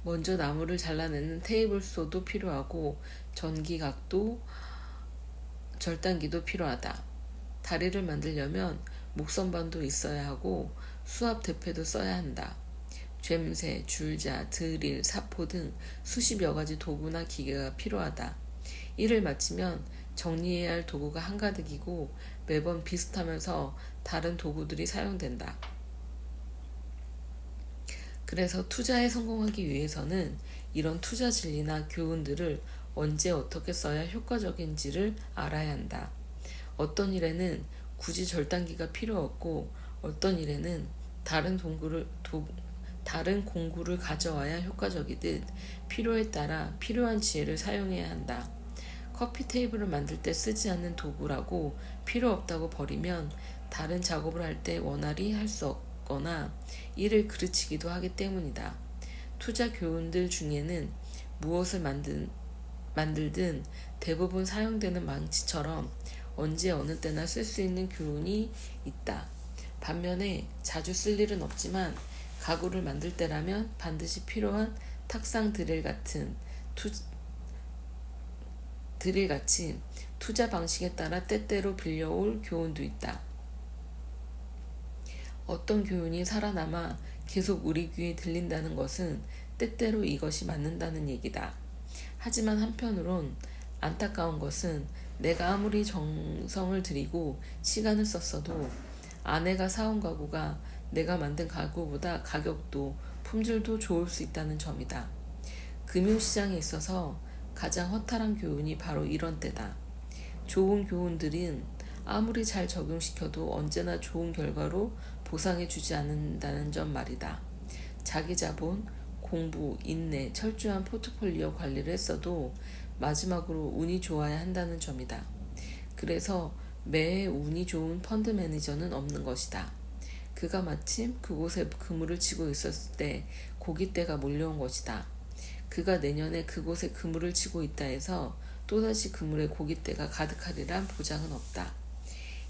먼저 나무를 잘라내는 테이블소도 필요하고 전기각도 절단기도 필요하다. 다리를 만들려면 목선반도 있어야 하고 수압 대패도 써야 한다. 죬새, 줄자, 드릴, 사포 등 수십여 가지 도구나 기계가 필요하다. 일을 마치면 정리해야 할 도구가 한가득이고 매번 비슷하면서 다른 도구들이 사용된다. 그래서 투자에 성공하기 위해서는 이런 투자 진리나 교훈들을 언제 어떻게 써야 효과적인지를 알아야 한다. 어떤 일에는 굳이 절단기가 필요 없고 어떤 일에는 다른 공구를 가져와야 효과적이듯 필요에 따라 필요한 지혜를 사용해야 한다. 커피 테이블을 만들 때 쓰지 않는 도구라고 필요 없다고 버리면 다른 작업을 할 때 원활히 할 수 없거나 일을 그르치기도 하기 때문이다. 투자 교훈들 중에는 무엇을 만들든 대부분 사용되는 망치처럼 언제 어느 때나 쓸 수 있는 교훈이 있다. 반면에 자주 쓸 일은 없지만 가구를 만들 때라면 반드시 필요한 탁상 드릴같이 투자 방식에 따라 때때로 빌려올 교훈도 있다. 어떤 교훈이 살아남아 계속 우리 귀에 들린다는 것은 때때로 이것이 맞는다는 얘기다. 하지만 한편으론 안타까운 것은 내가 아무리 정성을 들이고 시간을 썼어도 아내가 사온 가구가 내가 만든 가구보다 가격도 품질도 좋을 수 있다는 점이다. 금융시장에 있어서 가장 허탈한 교훈이 바로 이런 때다. 좋은 교훈들은 아무리 잘 적용시켜도 언제나 좋은 결과로 보상해주지 않는다는 점 말이다. 자기 자본, 공부, 인내, 철저한 포트폴리오 관리를 했어도 마지막으로 운이 좋아야 한다는 점이다. 그래서 매해 운이 좋은 펀드 매니저는 없는 것이다. 그가 마침 그곳에 그물을 치고 있었을 때 고깃대가 몰려온 것이다. 그가 내년에 그곳에 그물을 치고 있다 해서 또다시 그물에 고깃대가 가득하리란 보장은 없다.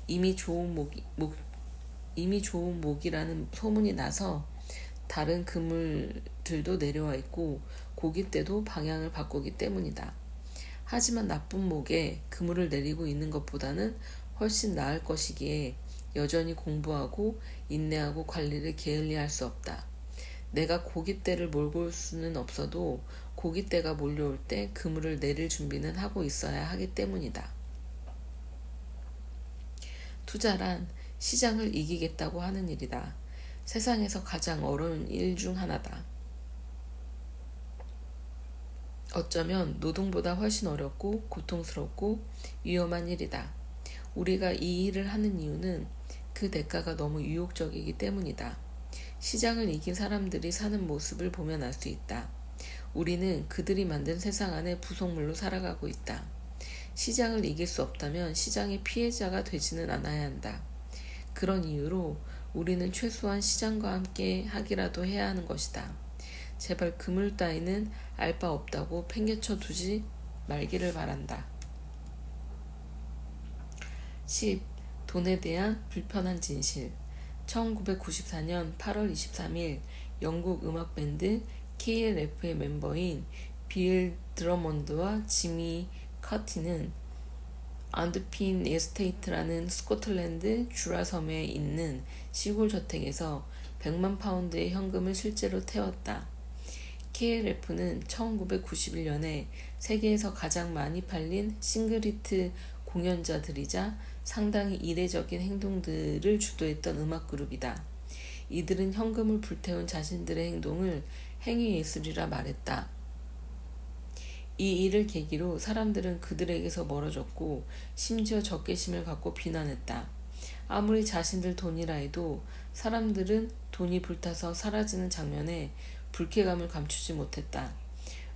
이미 좋은 목이라는 소문이 나서 다른 그물들도 내려와 있고 고깃대도 방향을 바꾸기 때문이다. 하지만 나쁜 목에 그물을 내리고 있는 것보다는 훨씬 나을 것이기에 여전히 공부하고 인내하고 관리를 게을리할 수 없다. 내가 고깃대를 몰고 올 수는 없어도 고깃대가 몰려올 때 그물을 내릴 준비는 하고 있어야 하기 때문이다. 투자란 시장을 이기겠다고 하는 일이다. 세상에서 가장 어려운 일 중 하나다. 어쩌면 노동보다 훨씬 어렵고 고통스럽고 위험한 일이다. 우리가 이 일을 하는 이유는 그 대가가 너무 유혹적이기 때문이다. 시장을 이긴 사람들이 사는 모습을 보면 알 수 있다. 우리는 그들이 만든 세상 안에 부속물로 살아가고 있다. 시장을 이길 수 없다면 시장의 피해자가 되지는 않아야 한다. 그런 이유로 우리는 최소한 시장과 함께 하기라도 해야 하는 것이다. 제발 그물 따위는 알 바 없다고 팽개쳐 두지 말기를 바란다. 10. 돈에 대한 불편한 진실. 1994년 8월 23일 영국 음악 밴드 KLF의 멤버인 빌 드러먼드와 지미 커티는 안드핀 에스테이트라는 스코틀랜드 주라 섬에 있는 시골 저택에서 100만 파운드의 현금을 실제로 태웠다. KLF는 1991년에 세계에서 가장 많이 팔린 싱글히트 공연자들이자 상당히 이례적인 행동들을 주도했던 음악 그룹이다. 이들은 현금을 불태운 자신들의 행동을 행위예술이라 말했다. 이 일을 계기로 사람들은 그들에게서 멀어졌고 심지어 적개심을 갖고 비난했다. 아무리 자신들 돈이라 해도 사람들은 돈이 불타서 사라지는 장면에 불쾌감을 감추지 못했다.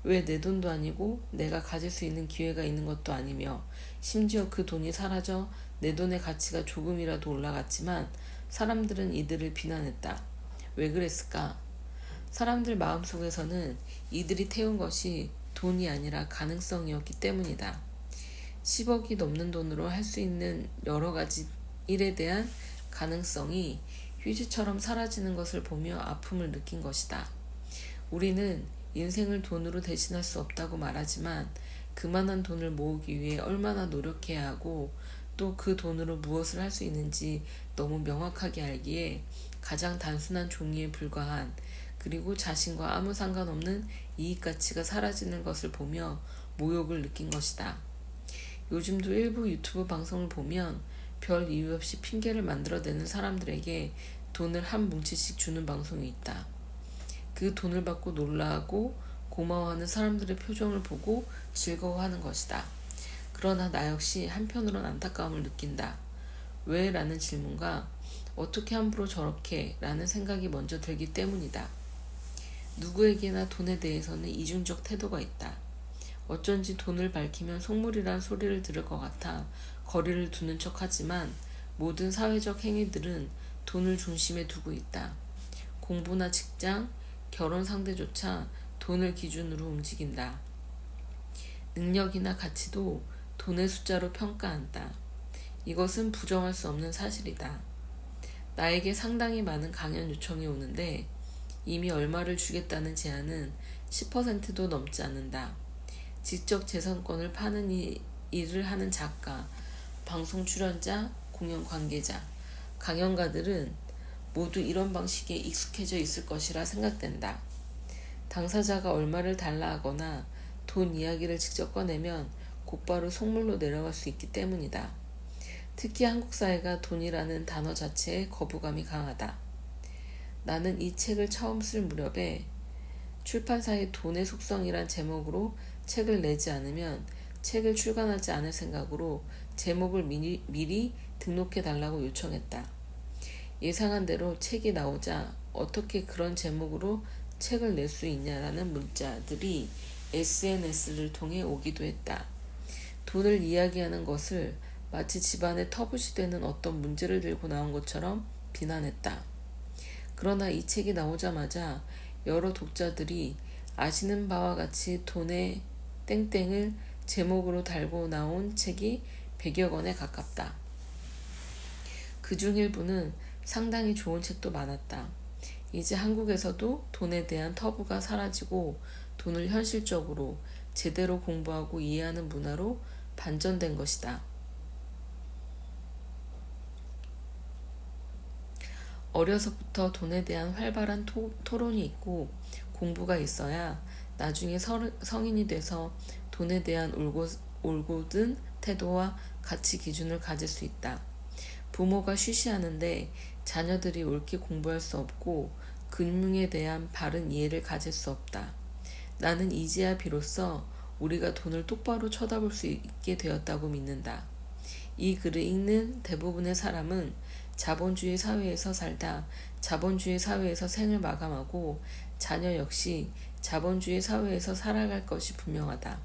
왜 내 돈도 아니고 내가 가질 수 있는 기회가 있는 것도 아니며 심지어 그 돈이 사라져 내 돈의 가치가 조금이라도 올라갔지만 사람들은 이들을 비난했다. 왜 그랬을까? 사람들 마음속에서는 이들이 태운 것이 돈이 아니라 가능성이었기 때문이다. 10억이 넘는 돈으로 할 수 있는 여러 가지 일에 대한 가능성이 휴지처럼 사라지는 것을 보며 아픔을 느낀 것이다. 우리는 인생을 돈으로 대신할 수 없다고 말하지만 그만한 돈을 모으기 위해 얼마나 노력해야 하고 또 그 돈으로 무엇을 할 수 있는지 너무 명확하게 알기에 가장 단순한 종이에 불과한 그리고 자신과 아무 상관없는 이익가치가 사라지는 것을 보며 모욕을 느낀 것이다. 요즘도 일부 유튜브 방송을 보면 별 이유 없이 핑계를 만들어내는 사람들에게 돈을 한 뭉치씩 주는 방송이 있다. 그 돈을 받고 놀라고 고마워하는 사람들의 표정을 보고 즐거워하는 것이다. 그러나 나 역시 한편으론 안타까움을 느낀다. 왜? 라는 질문과 어떻게 함부로 저렇게? 라는 생각이 먼저 들기 때문이다. 누구에게나 돈에 대해서는 이중적 태도가 있다. 어쩐지 돈을 밝히면 속물이란 소리를 들을 것 같아 거리를 두는 척하지만 모든 사회적 행위들은 돈을 중심에 두고 있다. 공부나 직장, 결혼 상대조차 돈을 기준으로 움직인다. 능력이나 가치도 돈의 숫자로 평가한다. 이것은 부정할 수 없는 사실이다. 나에게 상당히 많은 강연 요청이 오는데 이미 얼마를 주겠다는 제안은 10%도 넘지 않는다. 지적 재산권을 파는 일을 하는 작가, 방송 출연자, 공연 관계자, 강연가들은 모두 이런 방식에 익숙해져 있을 것이라 생각된다. 당사자가 얼마를 달라 하거나 돈 이야기를 직접 꺼내면 곧바로 속물로 내려갈 수 있기 때문이다. 특히 한국 사회가 돈이라는 단어 자체에 거부감이 강하다. 나는 이 책을 처음 쓸 무렵에 출판사의 돈의 속성이란 제목으로 책을 내지 않으면 책을 출간하지 않을 생각으로 제목을 미리 등록해달라고 요청했다. 예상한 대로 책이 나오자 어떻게 그런 제목으로 책을 낼 수 있냐라는 문자들이 SNS를 통해 오기도 했다. 돈을 이야기하는 것을 마치 집안에 터부시 되는 어떤 문제를 들고 나온 것처럼 비난했다. 그러나 이 책이 나오자마자 여러 독자들이 아시는 바와 같이 돈의 땡땡을 제목으로 달고 나온 책이 100여 권에 가깝다. 그중 일부는 상당히 좋은 책도 많았다. 이제 한국에서도 돈에 대한 터부가 사라지고 돈을 현실적으로 제대로 공부하고 이해하는 문화로 반전된 것이다. 어려서부터 돈에 대한 활발한 토론이 있고 공부가 있어야 나중에 성인이 돼서 돈에 대한 올곧은 태도와 가치 기준을 가질 수 있다. 부모가 쉬쉬하는데 자녀들이 옳게 공부할 수 없고 금융에 대한 바른 이해를 가질 수 없다. 나는 이제야 비로소 우리가 돈을 똑바로 쳐다볼 수 있게 되었다고 믿는다. 이 글을 읽는 대부분의 사람은 자본주의 사회에서 살다 자본주의 사회에서 생을 마감하고 자녀 역시 자본주의 사회에서 살아갈 것이 분명하다.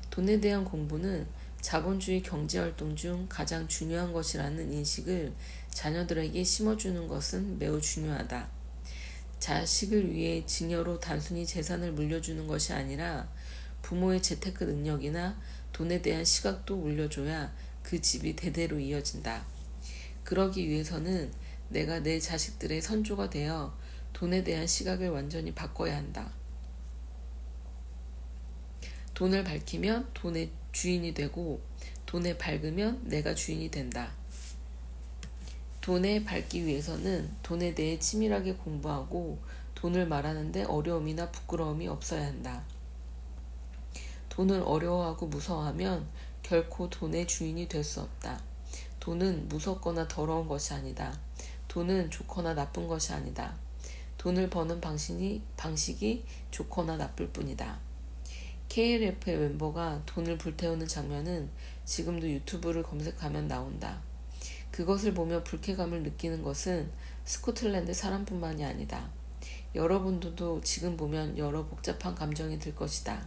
돈에 대한 공부는 자본주의 경제활동 중 가장 중요한 것이라는 인식을 자녀들에게 심어주는 것은 매우 중요하다. 자식을 위해 증여로 단순히 재산을 물려주는 것이 아니라 부모의 재테크 능력이나 돈에 대한 시각도 물려줘야 그 집이 대대로 이어진다. 그러기 위해서는 내가 내 자식들의 선조가 되어 돈에 대한 시각을 완전히 바꿔야 한다. 돈을 밝히면 돈의 주인이 되고 돈에 밝으면 내가 주인이 된다. 돈에 밝기 위해서는 돈에 대해 치밀하게 공부하고 돈을 말하는데 어려움이나 부끄러움이 없어야 한다. 돈을 어려워하고 무서워하면 결코 돈의 주인이 될 수 없다. 돈은 무섭거나 더러운 것이 아니다. 돈은 좋거나 나쁜 것이 아니다. 돈을 버는 방식이 좋거나 나쁠 뿐이다. KLF의 멤버가 돈을 불태우는 장면은 지금도 유튜브를 검색하면 나온다. 그것을 보며 불쾌감을 느끼는 것은 스코틀랜드 사람뿐만이 아니다. 여러분들도 지금 보면 여러 복잡한 감정이 들 것이다.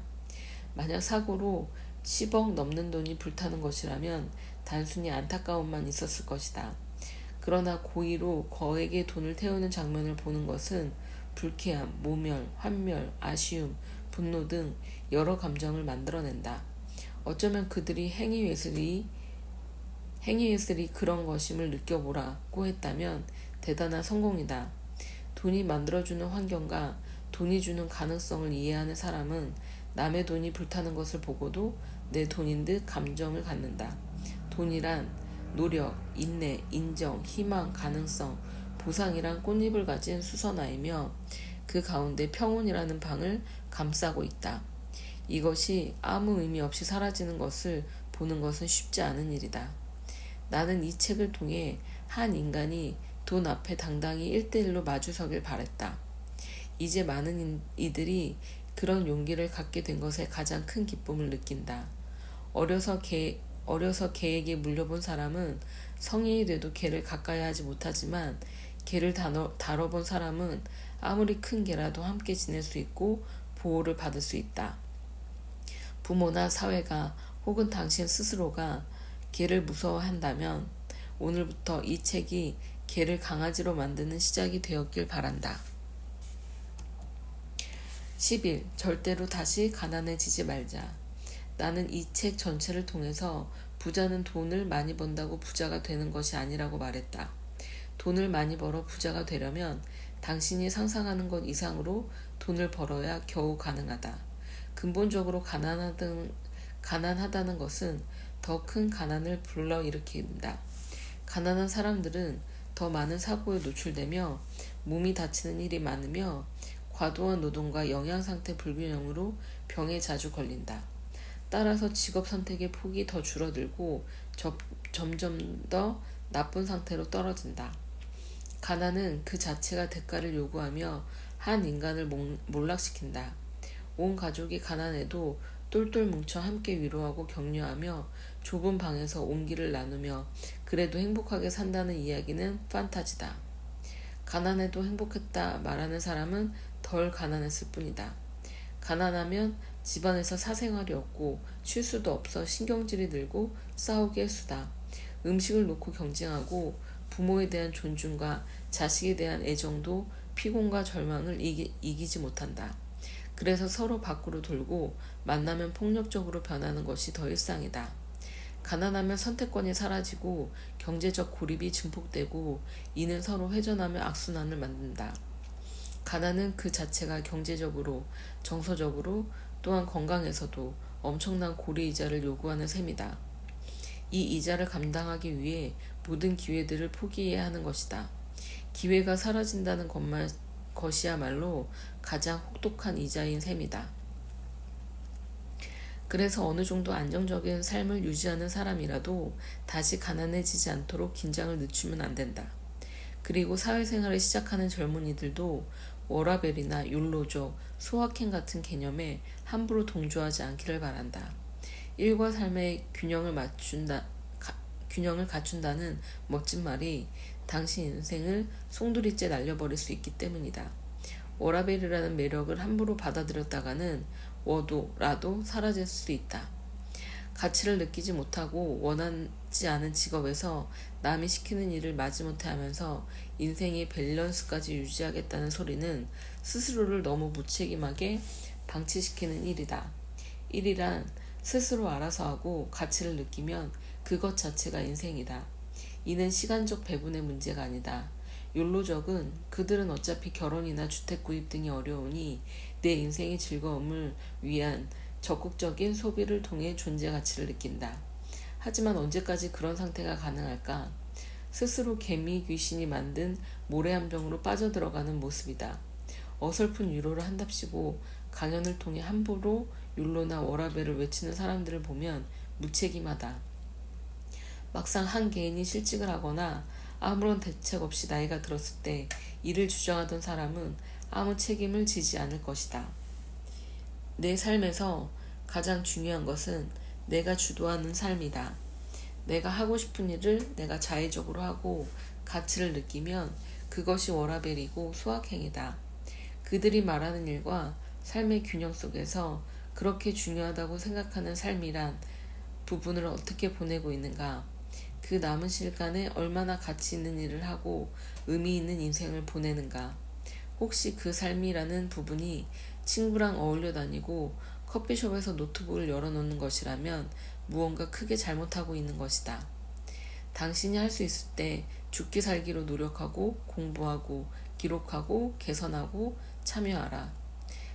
만약 사고로 10억 넘는 돈이 불타는 것이라면 단순히 안타까움만 있었을 것이다. 그러나 고의로 거액의 돈을 태우는 장면을 보는 것은 불쾌함, 모멸, 환멸, 아쉬움, 분노 등 여러 감정을 만들어낸다. 어쩌면 그들이 행위예술이 그런 것임을 느껴보라고 했다면 대단한 성공이다. 돈이 만들어주는 환경과 돈이 주는 가능성을 이해하는 사람은 남의 돈이 불타는 것을 보고도 내 돈인 듯 감정을 갖는다. 돈이란 노력, 인내, 인정, 희망, 가능성, 보상이란 꽃잎을 가진 수선화이며 그 가운데 평온이라는 방을 감싸고 있다. 이것이 아무 의미 없이 사라지는 것을 보는 것은 쉽지 않은 일이다. 나는 이 책을 통해 한 인간이 돈 앞에 당당히 1대1로 마주서길 바랬다. 이제 많은 이들이 그런 용기를 갖게 된 것에 가장 큰 기쁨을 느낀다. 어려서 개에게 물려본 사람은 성인이 돼도 개를 가까이 하지 못하지만 개를 다뤄본 사람은 아무리 큰 개라도 함께 지낼 수 있고 보호를 받을 수 있다. 부모나 사회가 혹은 당신 스스로가 개를 무서워한다면 오늘부터 이 책이 개를 강아지로 만드는 시작이 되었길 바란다. 10일 절대로 다시 가난해지지 말자. 나는 이 책 전체를 통해서 부자는 돈을 많이 번다고 부자가 되는 것이 아니라고 말했다. 돈을 많이 벌어 부자가 되려면 당신이 상상하는 것 이상으로 돈을 벌어야 겨우 가능하다. 근본적으로 가난하다는 것은 더 큰 가난을 불러일으킨다. 가난한 사람들은 더 많은 사고에 노출되며 몸이 다치는 일이 많으며 과도한 노동과 영양상태 불균형으로 병에 자주 걸린다. 따라서 직업 선택의 폭이 더 줄어들고 점점 더 나쁜 상태로 떨어진다. 가난은 그 자체가 대가를 요구하며 한 인간을 몰락시킨다. 온 가족이 가난해도 똘똘 뭉쳐 함께 위로하고 격려하며 좁은 방에서 온기를 나누며 그래도 행복하게 산다는 이야기는 판타지다. 가난해도 행복했다 말하는 사람은 덜 가난했을 뿐이다. 가난하면 집안에서 사생활이 없고 쉴 수도 없어 신경질이 들고 싸우기 수다. 음식을 놓고 경쟁하고 부모에 대한 존중과 자식에 대한 애정도 피곤과 절망을 이기지 못한다. 그래서 서로 밖으로 돌고 만나면 폭력적으로 변하는 것이 더 일상이다. 가난하면 선택권이 사라지고 경제적 고립이 증폭되고 이는 서로 회전하며 악순환을 만든다. 가난은 그 자체가 경제적으로, 정서적으로 또한 건강에서도 엄청난 고리이자를 요구하는 셈이다. 이 이자를 감당하기 위해 모든 기회들을 포기해야 하는 것이다. 기회가 사라진다는 것이야말로 가장 혹독한 이자인 셈이다. 그래서 어느 정도 안정적인 삶을 유지하는 사람이라도 다시 가난해지지 않도록 긴장을 늦추면 안 된다. 그리고 사회생활을 시작하는 젊은이들도 워라밸이나 욜로족, 소확행 같은 개념에 함부로 동조하지 않기를 바란다. 일과 삶의 균형을 갖춘다는 멋진 말이 당신 인생을 송두리째 날려버릴 수 있기 때문이다. 워라밸이라는 매력을 함부로 받아들였다가는 워도라도 사라질 수 있다. 가치를 느끼지 못하고 원하지 않은 직업에서 남이 시키는 일을 마지못해 하면서 인생의 밸런스까지 유지하겠다는 소리는 스스로를 너무 무책임하게 방치시키는 일이다. 일이란 스스로 알아서 하고 가치를 느끼면 그것 자체가 인생이다. 이는 시간적 배분의 문제가 아니다. 욜로족은 그들은 어차피 결혼이나 주택 구입 등이 어려우니 내 인생의 즐거움을 위한 적극적인 소비를 통해 존재 가치를 느낀다. 하지만 언제까지 그런 상태가 가능할까? 스스로 개미 귀신이 만든 모래 함정으로 빠져들어가는 모습이다. 어설픈 위로를 한답시고 강연을 통해 함부로 욜로나 워라밸을 외치는 사람들을 보면 무책임하다. 막상 한 개인이 실직을 하거나 아무런 대책 없이 나이가 들었을 때 이를 주장하던 사람은 아무 책임을 지지 않을 것이다. 내 삶에서 가장 중요한 것은 내가 주도하는 삶이다. 내가 하고 싶은 일을 내가 자의적으로 하고 가치를 느끼면 그것이 워라밸이고 소확행이다. 그들이 말하는 일과 삶의 균형 속에서 그렇게 중요하다고 생각하는 삶이란 부분을 어떻게 보내고 있는가? 그 남은 시간에 얼마나 가치 있는 일을 하고 의미 있는 인생을 보내는가? 혹시 그 삶이라는 부분이 친구랑 어울려 다니고 커피숍에서 노트북을 열어놓는 것이라면 무언가 크게 잘못하고 있는 것이다. 당신이 할 수 있을 때 죽기 살기로 노력하고 공부하고 기록하고 개선하고 참여하라.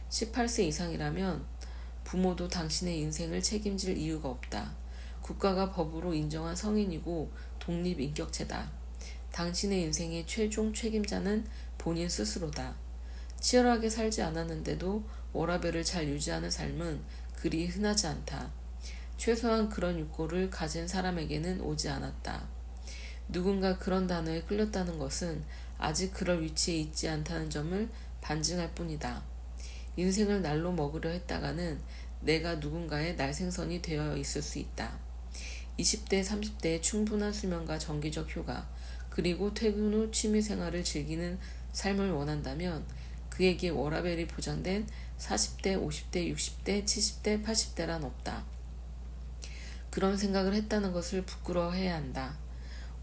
18세 이상이라면 부모도 당신의 인생을 책임질 이유가 없다. 국가가 법으로 인정한 성인이고 독립인격체다. 당신의 인생의 최종 책임자는 본인 스스로다. 치열하게 살지 않았는데도 워라밸을 잘 유지하는 삶은 그리 흔하지 않다. 최소한 그런 욕구를 가진 사람에게는 오지 않았다. 누군가 그런 단어에 끌렸다는 것은 아직 그럴 위치에 있지 않다는 점을 반증할 뿐이다. 인생을 날로 먹으려 했다가는 내가 누군가의 날생선이 되어 있을 수 있다. 20대, 30대의 충분한 수면과 정기적 휴가, 그리고 퇴근 후 취미생활을 즐기는 삶을 원한다면 그에게 워라밸이 보장된 40대, 50대, 60대, 70대, 80대란 없다. 그런 생각을 했다는 것을 부끄러워해야 한다.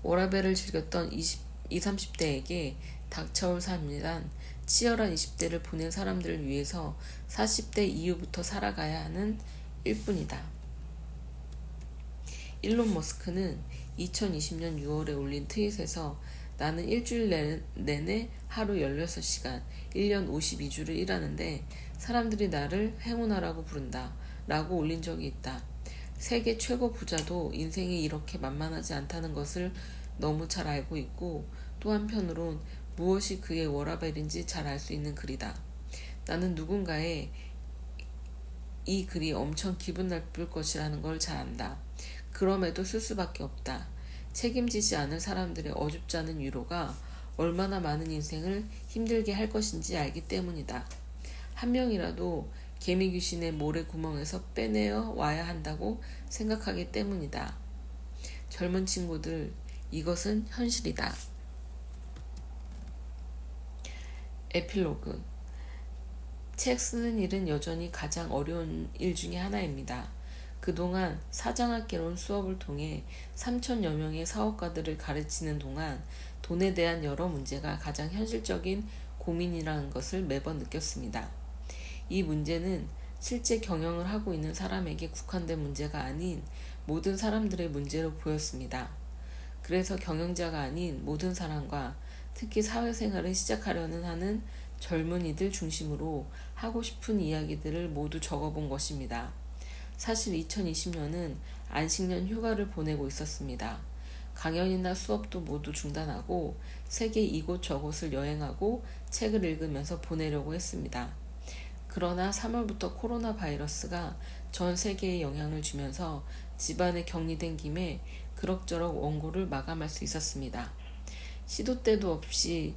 워라밸을 즐겼던 20, 30대에게 닥쳐올 삶이란 치열한 20대를 보낸 사람들을 위해서 40대 이후부터 살아가야 하는 일뿐이다. 일론 머스크는 2020년 6월에 올린 트윗에서 나는 일주일 내내 하루 16시간, 1년 52주를 일하는데 사람들이 나를 행운아라고 부른다 라고 올린 적이 있다. 세계 최고 부자도 인생이 이렇게 만만하지 않다는 것을 너무 잘 알고 있고 또 한편으론 무엇이 그의 워라밸인지 잘 알 수 있는 글이다. 나는 누군가의 이 글이 엄청 기분 나쁠 것이라는 걸 잘 안다. 그럼에도 쓸 수밖에 없다. 책임지지 않을 사람들의 어줍지 않은 위로가 얼마나 많은 인생을 힘들게 할 것인지 알기 때문이다. 한 명이라도 개미 귀신의 모래 구멍에서 빼내어 와야 한다고 생각하기 때문이다. 젊은 친구들, 이것은 현실이다. 에필로그. 책 쓰는 일은 여전히 가장 어려운 일 중에 하나입니다. 그동안 사장학개론 수업을 통해 3천여 명의 사업가들을 가르치는 동안 돈에 대한 여러 문제가 가장 현실적인 고민이라는 것을 매번 느꼈습니다. 이 문제는 실제 경영을 하고 있는 사람에게 국한된 문제가 아닌 모든 사람들의 문제로 보였습니다. 그래서 경영자가 아닌 모든 사람과 특히 사회생활을 시작하려는 하는 젊은이들 중심으로 하고 싶은 이야기들을 모두 적어본 것입니다. 사실 2020년은 안식년 휴가를 보내고 있었습니다. 강연이나 수업도 모두 중단하고 세계 이곳저곳을 여행하고 책을 읽으면서 보내려고 했습니다. 그러나 3월부터 코로나 바이러스가 전 세계에 영향을 주면서 집안에 격리된 김에 그럭저럭 원고를 마감할 수 있었습니다. 시도 때도 없이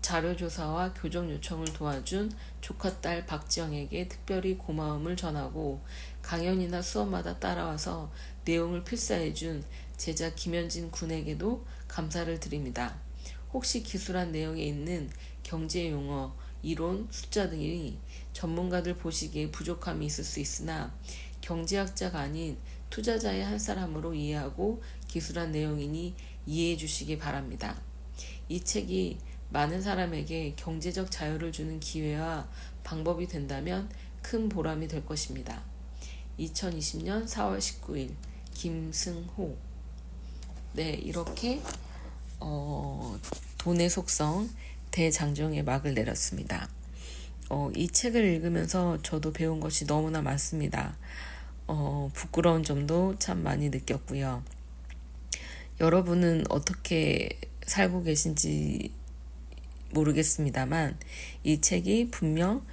자료조사와 교정 요청을 도와준 조카딸 박지영에게 특별히 고마움을 전하고 강연이나 수업마다 따라와서 내용을 필사해준 제자 김현진 군에게도 감사를 드립니다. 혹시 기술한 내용에 있는 경제 용어, 이론, 숫자 등이 전문가들 보시기에 부족함이 있을 수 있으나 경제학자가 아닌 투자자의 한 사람으로 이해하고 기술한 내용이니 이해해 주시기 바랍니다. 이 책이 많은 사람에게 경제적 자유를 주는 기회와 방법이 된다면 큰 보람이 될 것입니다. 2020년 4월 19일 김승호. 네, 이렇게 돈의 속성 대장정의 막을 내렸습니다. 이 책을 읽으면서 저도 배운 것이 너무나 많습니다. 부끄러운 점도 참 많이 느꼈고요. 여러분은 어떻게 살고 계신지 모르겠습니다만 이 책이 분명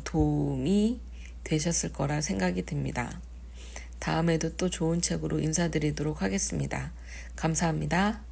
도움이 되셨을 거라 생각이 듭니다. 다음에도 또 좋은 책으로 인사드리도록 하겠습니다. 감사합니다.